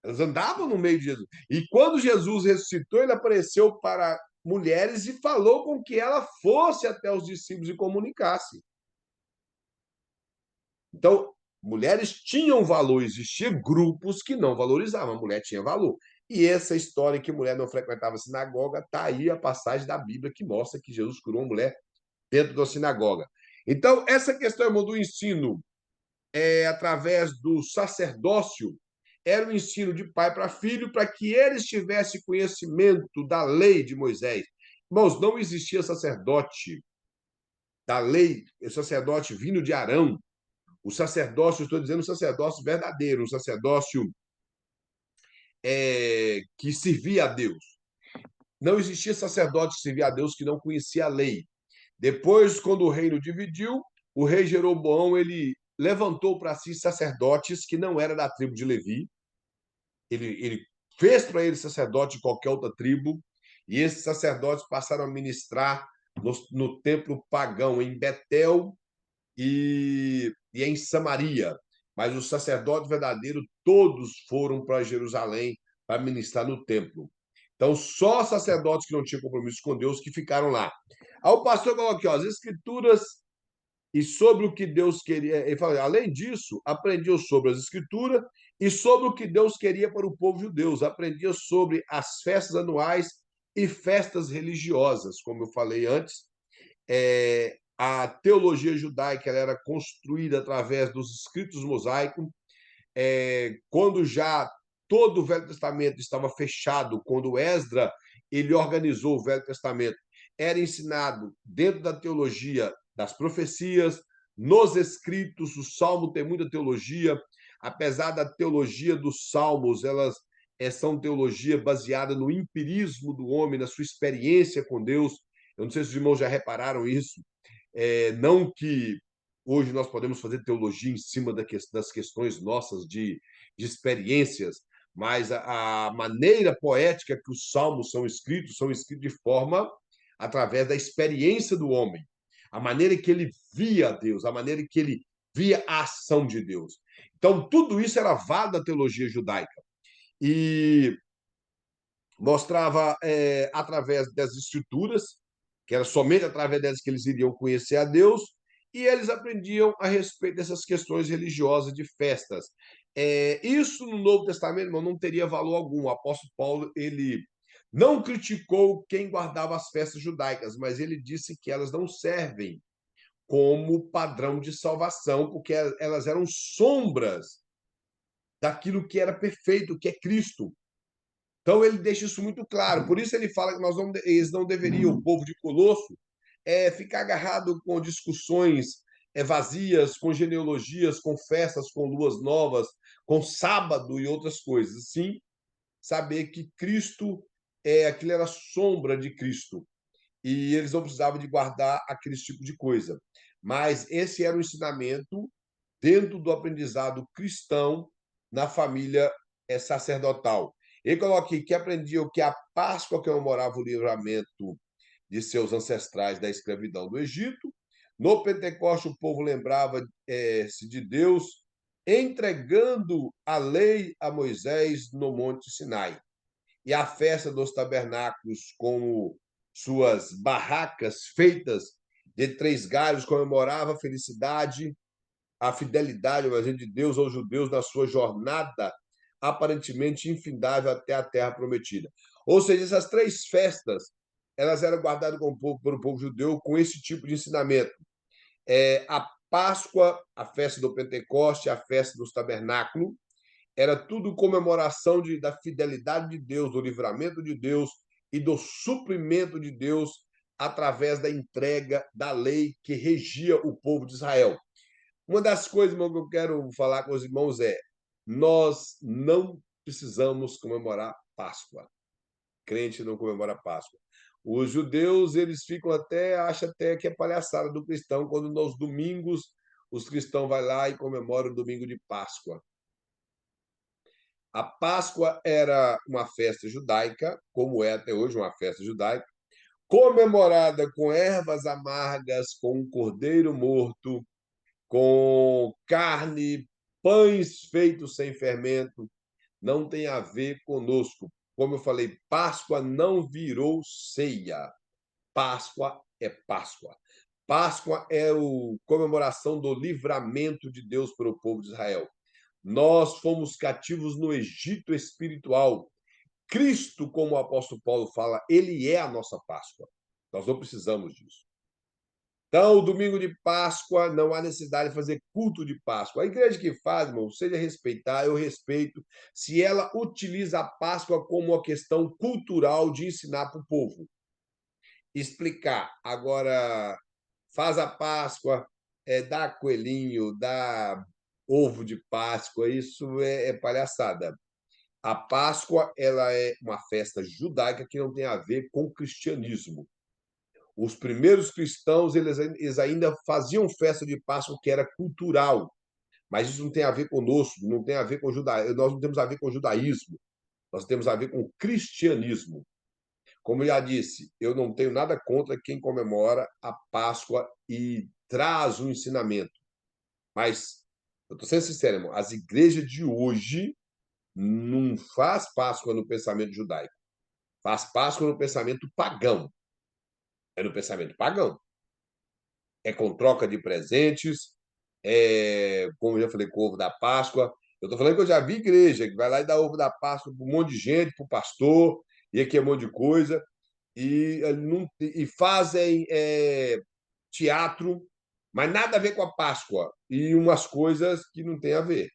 Elas andavam no meio de Jesus. E quando Jesus ressuscitou, ele apareceu para mulheres e falou com que ela fosse até os discípulos e comunicasse. Então, mulheres tinham valor, existiam grupos que não valorizavam, a mulher tinha valor. E essa história que mulher não frequentava a sinagoga, está aí a passagem da Bíblia que mostra que Jesus curou uma mulher dentro da sinagoga. Então, essa questão, irmão, do ensino através do sacerdócio era o ensino de pai para filho, para que eles tivessem conhecimento da lei de Moisés. Irmãos, não existia sacerdote da lei, o sacerdote vindo de Arão, o sacerdócio, estou dizendo, o sacerdócio verdadeiro, o sacerdócio que servia a Deus. Não existia sacerdote que servia a Deus que não conhecia a lei. Depois, quando o reino dividiu, o rei Jeroboão ele levantou para si sacerdotes que não eram da tribo de Levi. Ele fez para ele sacerdote de qualquer outra tribo, e esses sacerdotes passaram a ministrar no templo pagão em Betel e em Samaria. Mas os sacerdotes verdadeiros todos foram para Jerusalém para ministrar no templo. Então, só sacerdotes que não tinham compromisso com Deus que ficaram lá. Aí o pastor colocou aqui, ó, as escrituras e sobre o que Deus queria. Ele fala, além disso, aprendiam sobre as escrituras e sobre o que Deus queria para o povo judeu. Aprendia sobre as festas anuais e festas religiosas, como eu falei antes. A teologia judaica ela era construída através dos escritos mosaicos. Quando já todo o Velho Testamento estava fechado, quando Esdra ele organizou o Velho Testamento, era ensinado dentro da teologia das profecias, nos escritos, o Salmo tem muita teologia, apesar da teologia dos Salmos, elas são teologia baseada no empirismo do homem, na sua experiência com Deus. Eu não sei se os irmãos já repararam isso. Não que hoje nós podemos fazer teologia em cima das questões nossas de experiências, mas a maneira poética que os salmos são escritos de forma através da experiência do homem, a maneira que ele via Deus, a maneira que ele via a ação de Deus. Então, tudo isso era válido da teologia judaica. E mostrava através das escrituras, que era somente através delas que eles iriam conhecer a Deus, e eles aprendiam a respeito dessas questões religiosas de festas. Isso no Novo Testamento, irmão, não teria valor algum. O apóstolo Paulo ele não criticou quem guardava as festas judaicas, mas ele disse que elas não servem como padrão de salvação, porque elas eram sombras daquilo que era perfeito, que é Cristo. Então ele deixa isso muito claro. Por isso ele fala que eles não deveriam, o povo de Colosso, ficar agarrado com discussões vazias, com genealogias, com festas, com luas novas, com sábado e outras coisas. Sim, saber que Cristo aquilo era sombra de Cristo e eles não precisavam de guardar aquele tipo de coisa. Mas esse era o ensinamento dentro do aprendizado cristão na família sacerdotal. Ele coloca aqui que aprendiam que a Páscoa comemorava o livramento de seus ancestrais da escravidão do Egito. No Pentecoste, o povo lembrava-se de Deus entregando a lei a Moisés no Monte Sinai. E a festa dos tabernáculos, com suas barracas feitas de 3 galhos, comemorava a felicidade, a fidelidade, o exemplo de Deus aos judeus na sua jornada aparentemente infindável até a terra prometida. Ou seja, essas 3 festas elas eram guardadas pelo povo judeu com esse tipo de ensinamento. A Páscoa, a festa do Pentecoste, a festa dos tabernáculos, era tudo comemoração da fidelidade de Deus, do livramento de Deus e do suprimento de Deus através da entrega da lei que regia o povo de Israel. Uma das coisas, irmão, que eu quero falar com os irmãos nós não precisamos comemorar Páscoa. Crente não comemora Páscoa. Os judeus, eles acham até que é palhaçada do cristão, quando nos domingos os cristãos vão lá e comemoram o domingo de Páscoa. A Páscoa era uma festa judaica, como é até hoje uma festa judaica, comemorada com ervas amargas, com um cordeiro morto, com carne, pães feitos sem fermento. Não tem a ver conosco. Como eu falei, Páscoa não virou ceia. Páscoa é Páscoa. Páscoa é a comemoração do livramento de Deus para o povo de Israel. Nós fomos cativos no Egito espiritual. Cristo, como o apóstolo Paulo fala, ele é a nossa Páscoa. Nós não precisamos disso. Então, o domingo de Páscoa, não há necessidade de fazer culto de Páscoa. A igreja que faz, irmão, seja respeitar, eu respeito, se ela utiliza a Páscoa como uma questão cultural de ensinar para o povo. Explicar. Agora, faz a Páscoa, dá coelhinho, dá ovo de Páscoa, isso é palhaçada. A Páscoa ela é uma festa judaica que não tem a ver com o cristianismo. Os primeiros cristãos eles ainda faziam festa de Páscoa que era cultural, mas isso não tem a ver conosco, não tem a ver com judaísmo, nós não temos a ver com o judaísmo, nós temos a ver com o cristianismo. Como eu já disse, eu não tenho nada contra quem comemora a Páscoa e traz um ensinamento, mas eu estou sendo sincero, irmão, as igrejas de hoje não faz Páscoa no pensamento judaico, faz Páscoa no pensamento pagão. É no pensamento pagão. É com troca de presentes, como eu já falei, com o ovo da Páscoa. Eu estou falando que eu já vi igreja que vai lá e dá ovo da Páscoa para um monte de gente, para o pastor, e aqui é um monte de coisa, e fazem teatro, mas nada a ver com a Páscoa, e umas coisas que não tem a ver.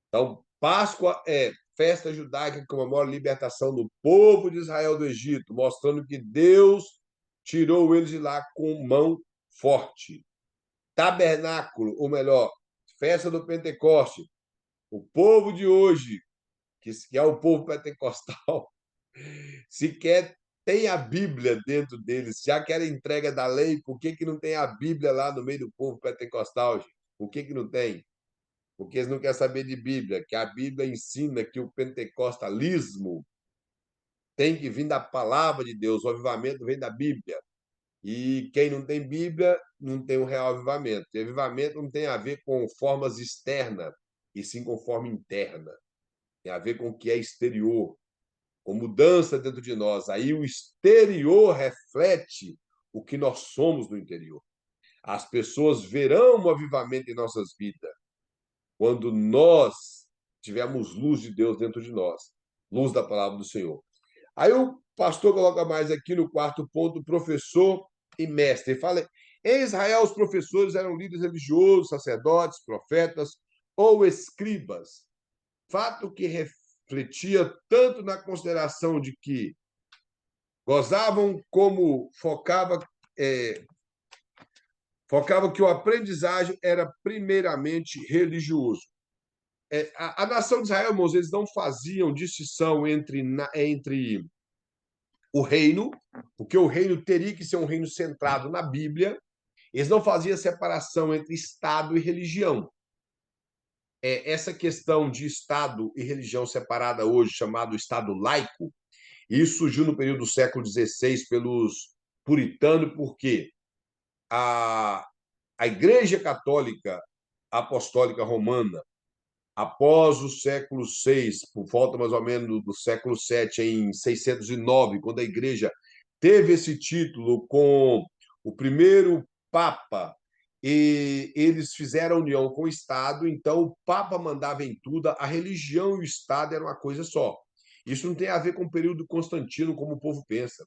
Então, Páscoa é festa judaica que comemora a libertação do povo de Israel do Egito, mostrando que Deus tirou eles de lá com mão forte. Tabernáculo, ou melhor, festa do Pentecoste. O povo de hoje, que é o povo pentecostal, sequer tem a Bíblia dentro deles, já que era entrega da lei, por que não tem a Bíblia lá no meio do povo pentecostal, gente? Por que não tem? Porque eles não querem saber de Bíblia, que a Bíblia ensina que o pentecostalismo tem que vir da palavra de Deus, o avivamento vem da Bíblia. E quem não tem Bíblia não tem um real avivamento. E avivamento não tem a ver com formas externas, e sim com forma interna. Tem a ver com o que é exterior, com mudança dentro de nós. Aí o exterior reflete o que nós somos no interior. As pessoas verão um avivamento em nossas vidas quando nós tivermos luz de Deus dentro de nós, luz da palavra do Senhor. Aí o pastor coloca mais aqui no quarto ponto, professor e mestre. Ele fala, em Israel os professores eram líderes religiosos, sacerdotes, profetas ou escribas. Fato que refletia tanto na consideração de que gozavam como focava que o aprendizagem era primeiramente religioso. A nação de Israel, irmãos, eles não faziam distinção entre o reino, porque o reino teria que ser um reino centrado na Bíblia. Eles não faziam separação entre Estado e religião. Essa questão de Estado e religião separada hoje, chamado Estado laico, isso surgiu no período do século XVI pelos puritanos, porque a, a Igreja Católica Apostólica Romana, após o século VI, por volta mais ou menos do século VII, em 609, quando a Igreja teve esse título com o primeiro Papa, e eles fizeram união com o Estado, então o Papa mandava em tudo, a religião e o Estado eram uma coisa só. Isso não tem a ver com o período Constantino, como o povo pensa.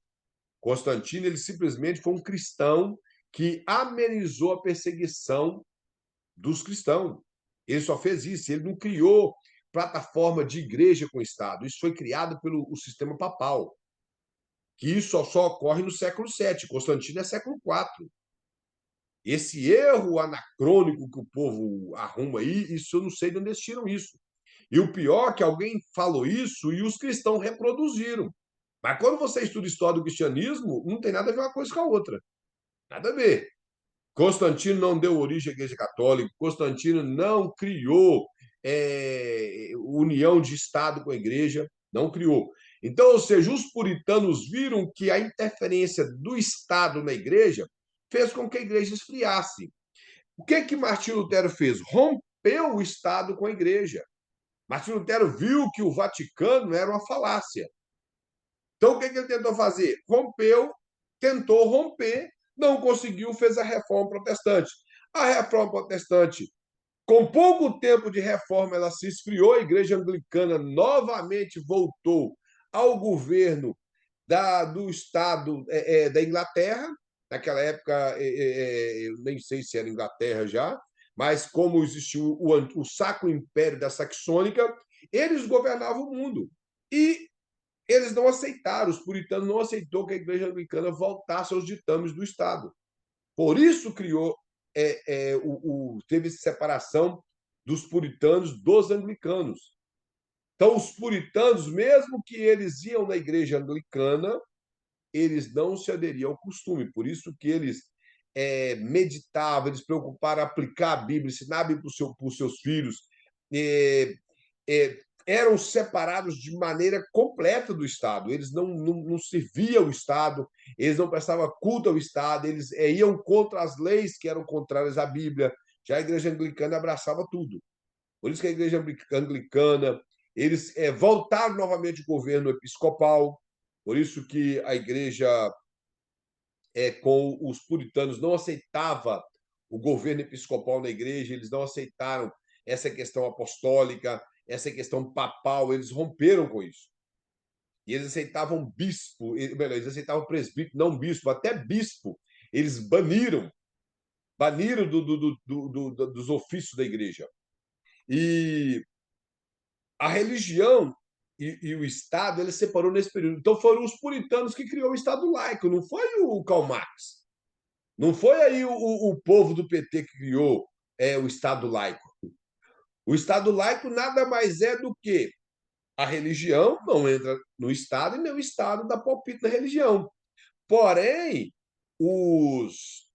Constantino, ele simplesmente foi um cristão que amenizou a perseguição dos cristãos. Ele só fez isso, ele não criou plataforma de igreja com o Estado. Isso foi criado pelo o sistema papal, que isso só ocorre no século VII. Constantino é século IV. Esse erro anacrônico que o povo arruma aí, isso eu não sei de onde eles tiram isso. E o pior é que alguém falou isso e os cristãos reproduziram. Mas quando você estuda história do cristianismo, não tem nada a ver uma coisa com a outra. Nada a ver. Constantino não deu origem à Igreja Católica, Constantino não criou união de Estado com a igreja, não criou. Então, ou seja, os puritanos viram que a interferência do Estado na igreja fez com que a igreja esfriasse. O que Martinho Lutero fez? Rompeu o Estado com a igreja. Martinho Lutero viu que o Vaticano era uma falácia. Então, o que ele tentou fazer? Tentou romper, não conseguiu, fez a reforma protestante. A reforma protestante, com pouco tempo de reforma, ela se esfriou, a igreja anglicana novamente voltou ao governo do Estado da Inglaterra. Naquela época, eu nem sei se era Inglaterra já, mas como existiu o Sacro Império da Saxônica, eles governavam o mundo. E eles não aceitaram, os puritanos não aceitaram que a igreja anglicana voltasse aos ditames do Estado. Por isso criou, teve separação dos puritanos dos anglicanos. Então, os puritanos, mesmo que eles iam na igreja anglicana, eles não se aderiam ao costume. Por isso que eles meditavam, eles se preocuparam em aplicar a Bíblia, ensinar a Bíblia para os seus filhos, eram separados de maneira completa do Estado. Eles não serviam o Estado, eles não prestavam culto ao Estado, eles iam contra as leis que eram contrárias à Bíblia. Já a igreja anglicana abraçava tudo. Por isso que a igreja anglicana, eles voltaram novamente o governo episcopal, por isso que a igreja com os puritanos não aceitava o governo episcopal na igreja, eles não aceitaram essa questão apostólica, essa questão papal, eles romperam com isso. E eles aceitavam bispo, eles aceitavam presbítero, não bispo, até bispo, eles baniram dos ofícios da igreja. E a religião e o Estado, ele separou nesse período. Então foram os puritanos que criou o Estado laico, não foi o Karl Marx. Não foi aí o povo do PT que criou o Estado laico. O Estado laico nada mais é do que a religião não entra no Estado e nem o Estado dá palpite na religião. Porém, os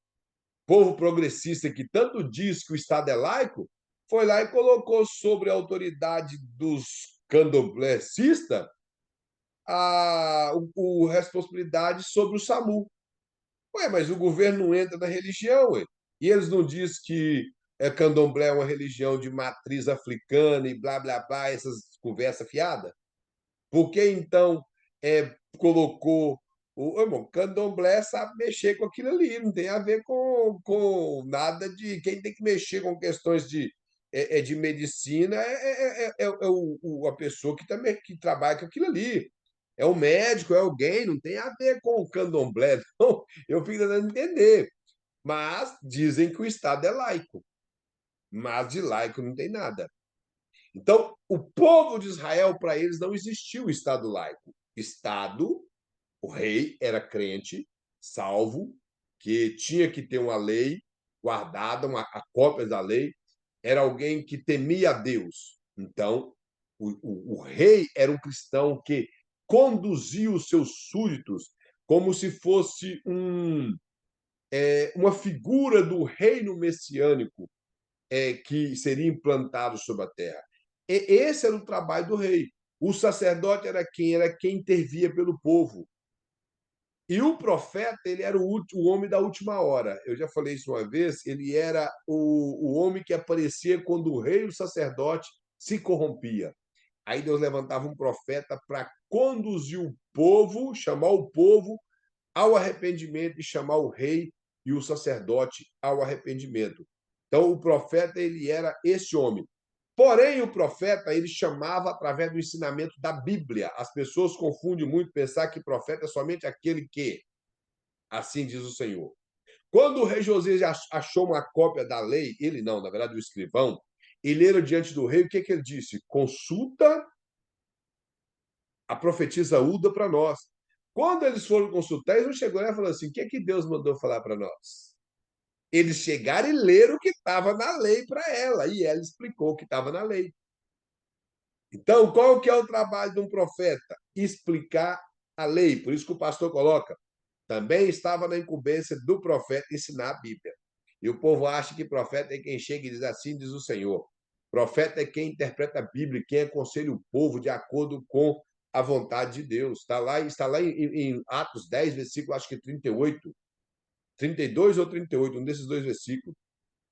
povo progressista que tanto diz que o Estado é laico, foi lá e colocou sobre a autoridade dos candomblecistas a responsabilidade sobre o SAMU. Ué, mas o governo não entra na religião, ué. E eles não dizem que candomblé é uma religião de matriz africana e blá, blá, blá, essas conversas fiadas? Por que, então, colocou... Irmão, candomblé sabe mexer com aquilo ali, não tem a ver com nada de... Quem tem que mexer com questões de medicina a pessoa que trabalha com aquilo ali. É o médico, é alguém, não tem a ver com o candomblé. Não, eu fico tentando entender. Mas dizem que o Estado é laico. Mas de laico não tem nada. Então, o povo de Israel, para eles, não existiu o Estado laico. Estado, o rei era crente, salvo, que tinha que ter uma lei guardada, a cópia da lei, era alguém que temia a Deus. Então, o rei era um cristão que conduzia os seus súditos como se fosse uma figura do reino messiânico que seria implantado sobre a terra. E esse era o trabalho do rei. O sacerdote era quem? Era quem intervia pelo povo. E o profeta, ele era o homem da última hora. Eu já falei isso uma vez, ele era o homem que aparecia quando o rei e o sacerdote se corrompia. Aí Deus levantava um profeta para conduzir o povo, chamar o povo ao arrependimento e chamar o rei e o sacerdote ao arrependimento. Então, o profeta, ele era esse homem. Porém, o profeta, ele chamava através do ensinamento da Bíblia. As pessoas confundem muito pensar que profeta é somente aquele que, assim diz o Senhor. Quando o rei Josias achou uma cópia da lei, ele não, na verdade, o escrivão, ele era diante do rei, o que ele disse? Consulta a profetisa Uda para nós. Quando eles foram consultar, eles não chegou lá e falaram assim: o que é que Deus mandou falar para nós? Eles chegaram e leram o que estava na lei para ela, e ela explicou o que estava na lei. Então, qual que é o trabalho de um profeta? Explicar a lei. Por isso que o pastor coloca, também estava na incumbência do profeta ensinar a Bíblia. E o povo acha que profeta é quem chega e diz assim, diz o Senhor. Profeta é quem interpreta a Bíblia, quem aconselha o povo de acordo com a vontade de Deus. Está lá em Atos 10, versículo, acho que 38, 32 ou 38, um desses dois versículos.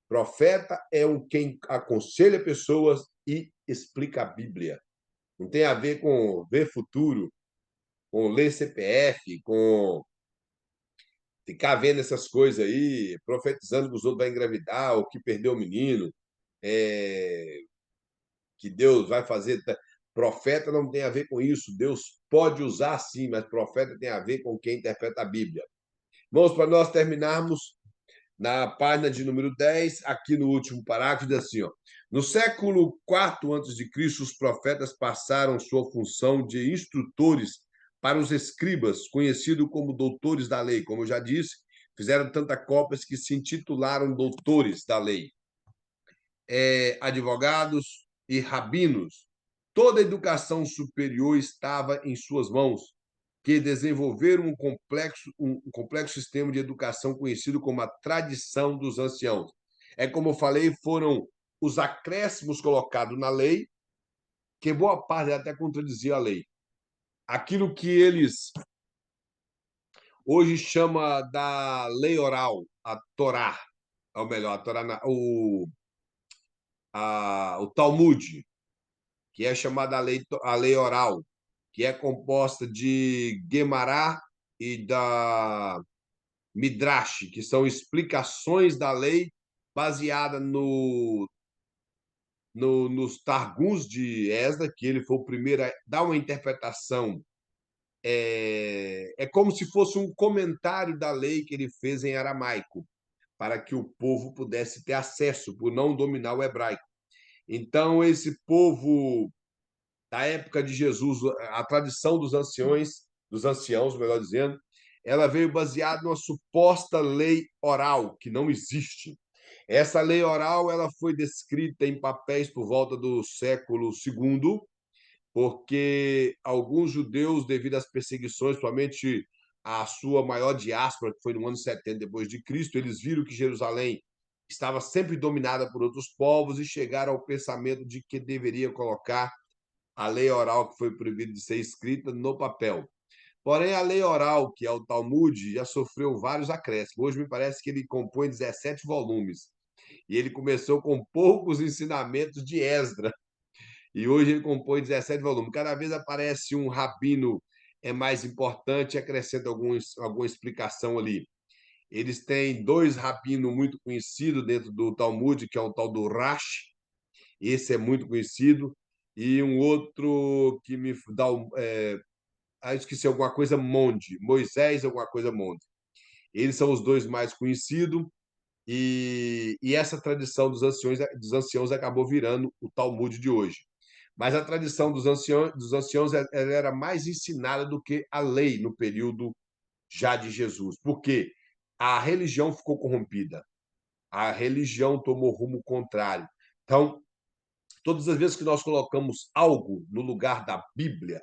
Profeta é o quem aconselha pessoas e explica a Bíblia. Não tem a ver com ver futuro, com ler CPF, com ficar vendo essas coisas aí, profetizando que os outros vão engravidar, ou que perdeu o menino, é, que Deus vai fazer. Profeta não tem a ver com isso. Deus pode usar sim, mas profeta tem a ver com quem interpreta a Bíblia. Vamos para nós terminarmos na página de número 10, aqui no último parágrafo, diz assim, ó, no século IV a.C., os profetas passaram sua função de instrutores para os escribas, conhecidos como doutores da lei. Como eu já disse, fizeram tantas cópias que se intitularam doutores da lei. Advogados e rabinos. Toda a educação superior estava em suas mãos, que desenvolveram um complexo sistema de educação conhecido como a tradição dos anciãos. É como eu falei, foram os acréscimos colocados na lei, que boa parte até contradizia a lei. Aquilo que eles hoje chama da lei oral, a Torá, ou melhor, a Torá, o Talmud, que é chamada a lei oral, que é composta de Guemará e da Midrash, que são explicações da lei baseada nos Targums de Esdras, que ele foi o primeiro a dar uma interpretação. É como se fosse um comentário da lei que ele fez em aramaico, para que o povo pudesse ter acesso, por não dominar o hebraico. Então, esse povo da época de Jesus, a tradição dos anciãos, melhor dizendo, ela veio baseada numa suposta lei oral que não existe. Essa lei oral ela foi descrita em papéis por volta do século II, porque alguns judeus, devido às perseguições, somente a sua maior diáspora, que foi no ano 70 depois de Cristo, eles viram que Jerusalém estava sempre dominada por outros povos e chegaram ao pensamento de que deveria colocar a lei oral que foi proibida de ser escrita no papel. Porém, a lei oral, que é o Talmud, já sofreu vários acréscimos. Hoje me parece que ele compõe 17 volumes. E ele começou com poucos ensinamentos de Esdras. E hoje ele compõe 17 volumes. Cada vez aparece um rabino mais importante e acrescenta alguma explicação ali. Eles têm dois rabinos muito conhecidos dentro do Talmud, que é o tal do Rashi, esse é muito conhecido, e um outro que me dá esqueci alguma coisa Monde, Moisés alguma coisa Monde. Eles são os dois mais conhecidos e essa tradição dos anciãos acabou virando o Talmud de hoje. Mas a tradição dos anciãos ela era mais ensinada do que a lei no período já de Jesus. Por quê? A religião ficou corrompida. A religião tomou rumo contrário. Então, todas as vezes que nós colocamos algo no lugar da Bíblia,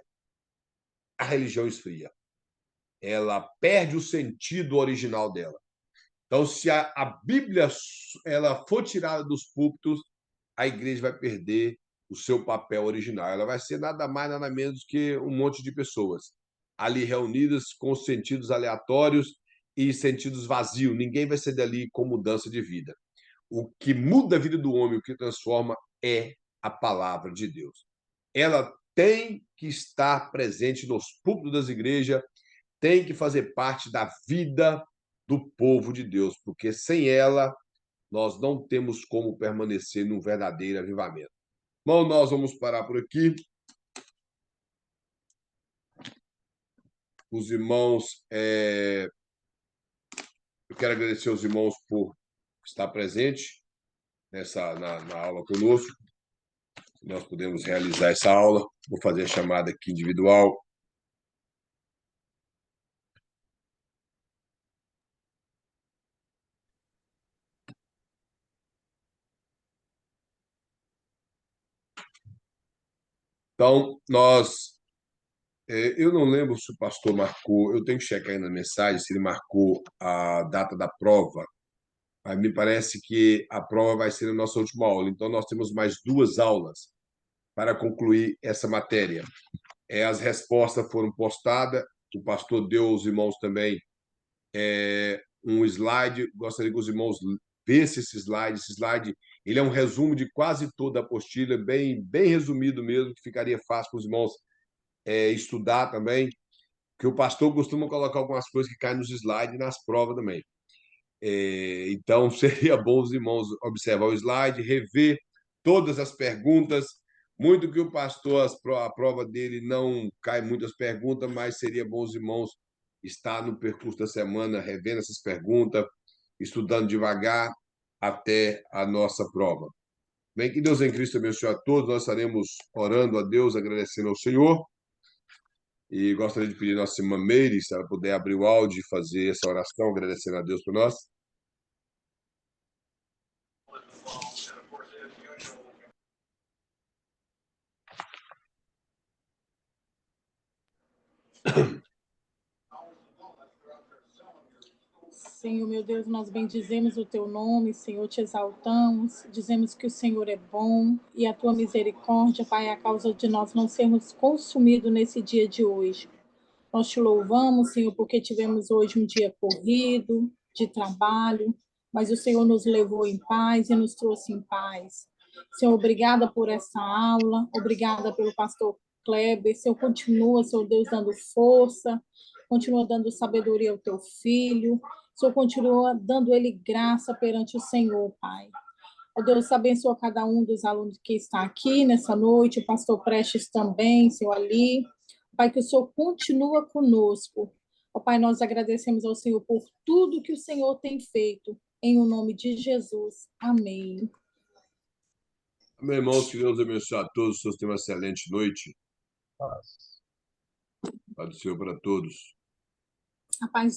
a religião esfria. Ela perde o sentido original dela. Então, se a Bíblia ela for tirada dos púlpitos, a igreja vai perder o seu papel original. Ela vai ser nada mais, nada menos que um monte de pessoas ali reunidas com sentidos aleatórios e sentidos vazios. Ninguém vai sair dali com mudança de vida. O que muda a vida do homem, o que transforma é a palavra de Deus. Ela tem que estar presente nos púlpitos das igrejas, tem que fazer parte da vida do povo de Deus, porque sem ela nós não temos como permanecer num verdadeiro avivamento. Bom, nós vamos parar por aqui. Os irmãos, eu quero agradecer aos irmãos por estar presente na aula conosco. Nós podemos realizar essa aula. Vou fazer a chamada aqui individual. Então, eu não lembro se o pastor marcou, eu tenho que checar aí na mensagem se ele marcou a data da prova Aí me parece que a prova vai ser a nossa última aula. Então, nós temos mais 2 aulas para concluir essa matéria. As respostas foram postadas, o pastor deu aos irmãos também um slide. Gostaria que os irmãos vissem esse slide. Esse slide ele é um resumo de quase toda a apostila, bem resumido mesmo, que ficaria fácil para os irmãos estudar também, que o pastor costuma colocar algumas coisas que caem nos slides e nas provas também. Então, seria bom os irmãos observar o slide, rever todas as perguntas. Muito que o pastor, a prova dele não cai muitas perguntas, mas seria bom os irmãos estar no percurso da semana revendo essas perguntas, estudando devagar até a nossa prova. Bem, que Deus em Cristo abençoe a todos. Nós estaremos orando a Deus, agradecendo ao Senhor. E gostaria de pedir a nossa irmã Meire, se ela puder abrir o áudio e fazer essa oração, agradecendo a Deus por nós. Senhor, meu Deus, nós bendizemos o teu nome, Senhor, te exaltamos, dizemos que o Senhor é bom e a tua misericórdia, Pai, é a causa de nós não sermos consumidos nesse dia de hoje. Nós te louvamos, Senhor, porque tivemos hoje um dia corrido, de trabalho, mas o Senhor nos levou em paz e nos trouxe em paz. Senhor, obrigada por essa aula, obrigada pelo pastor Kleber. Senhor, continua, Senhor Deus, dando força, continua dando sabedoria ao teu filho. Senhor, continua dando ele graça perante o Senhor, Pai. Ó Deus, abençoa cada um dos alunos que está aqui nessa noite, o pastor Prestes também, Senhor Ali. Pai, que o Senhor continua conosco. Ó Pai, nós agradecemos ao Senhor por tudo que o Senhor tem feito. Em o nome de Jesus. Amém. Meu irmão, que Deus abençoe a todos, todos tenham uma excelente noite. Paz do Senhor para todos. A paz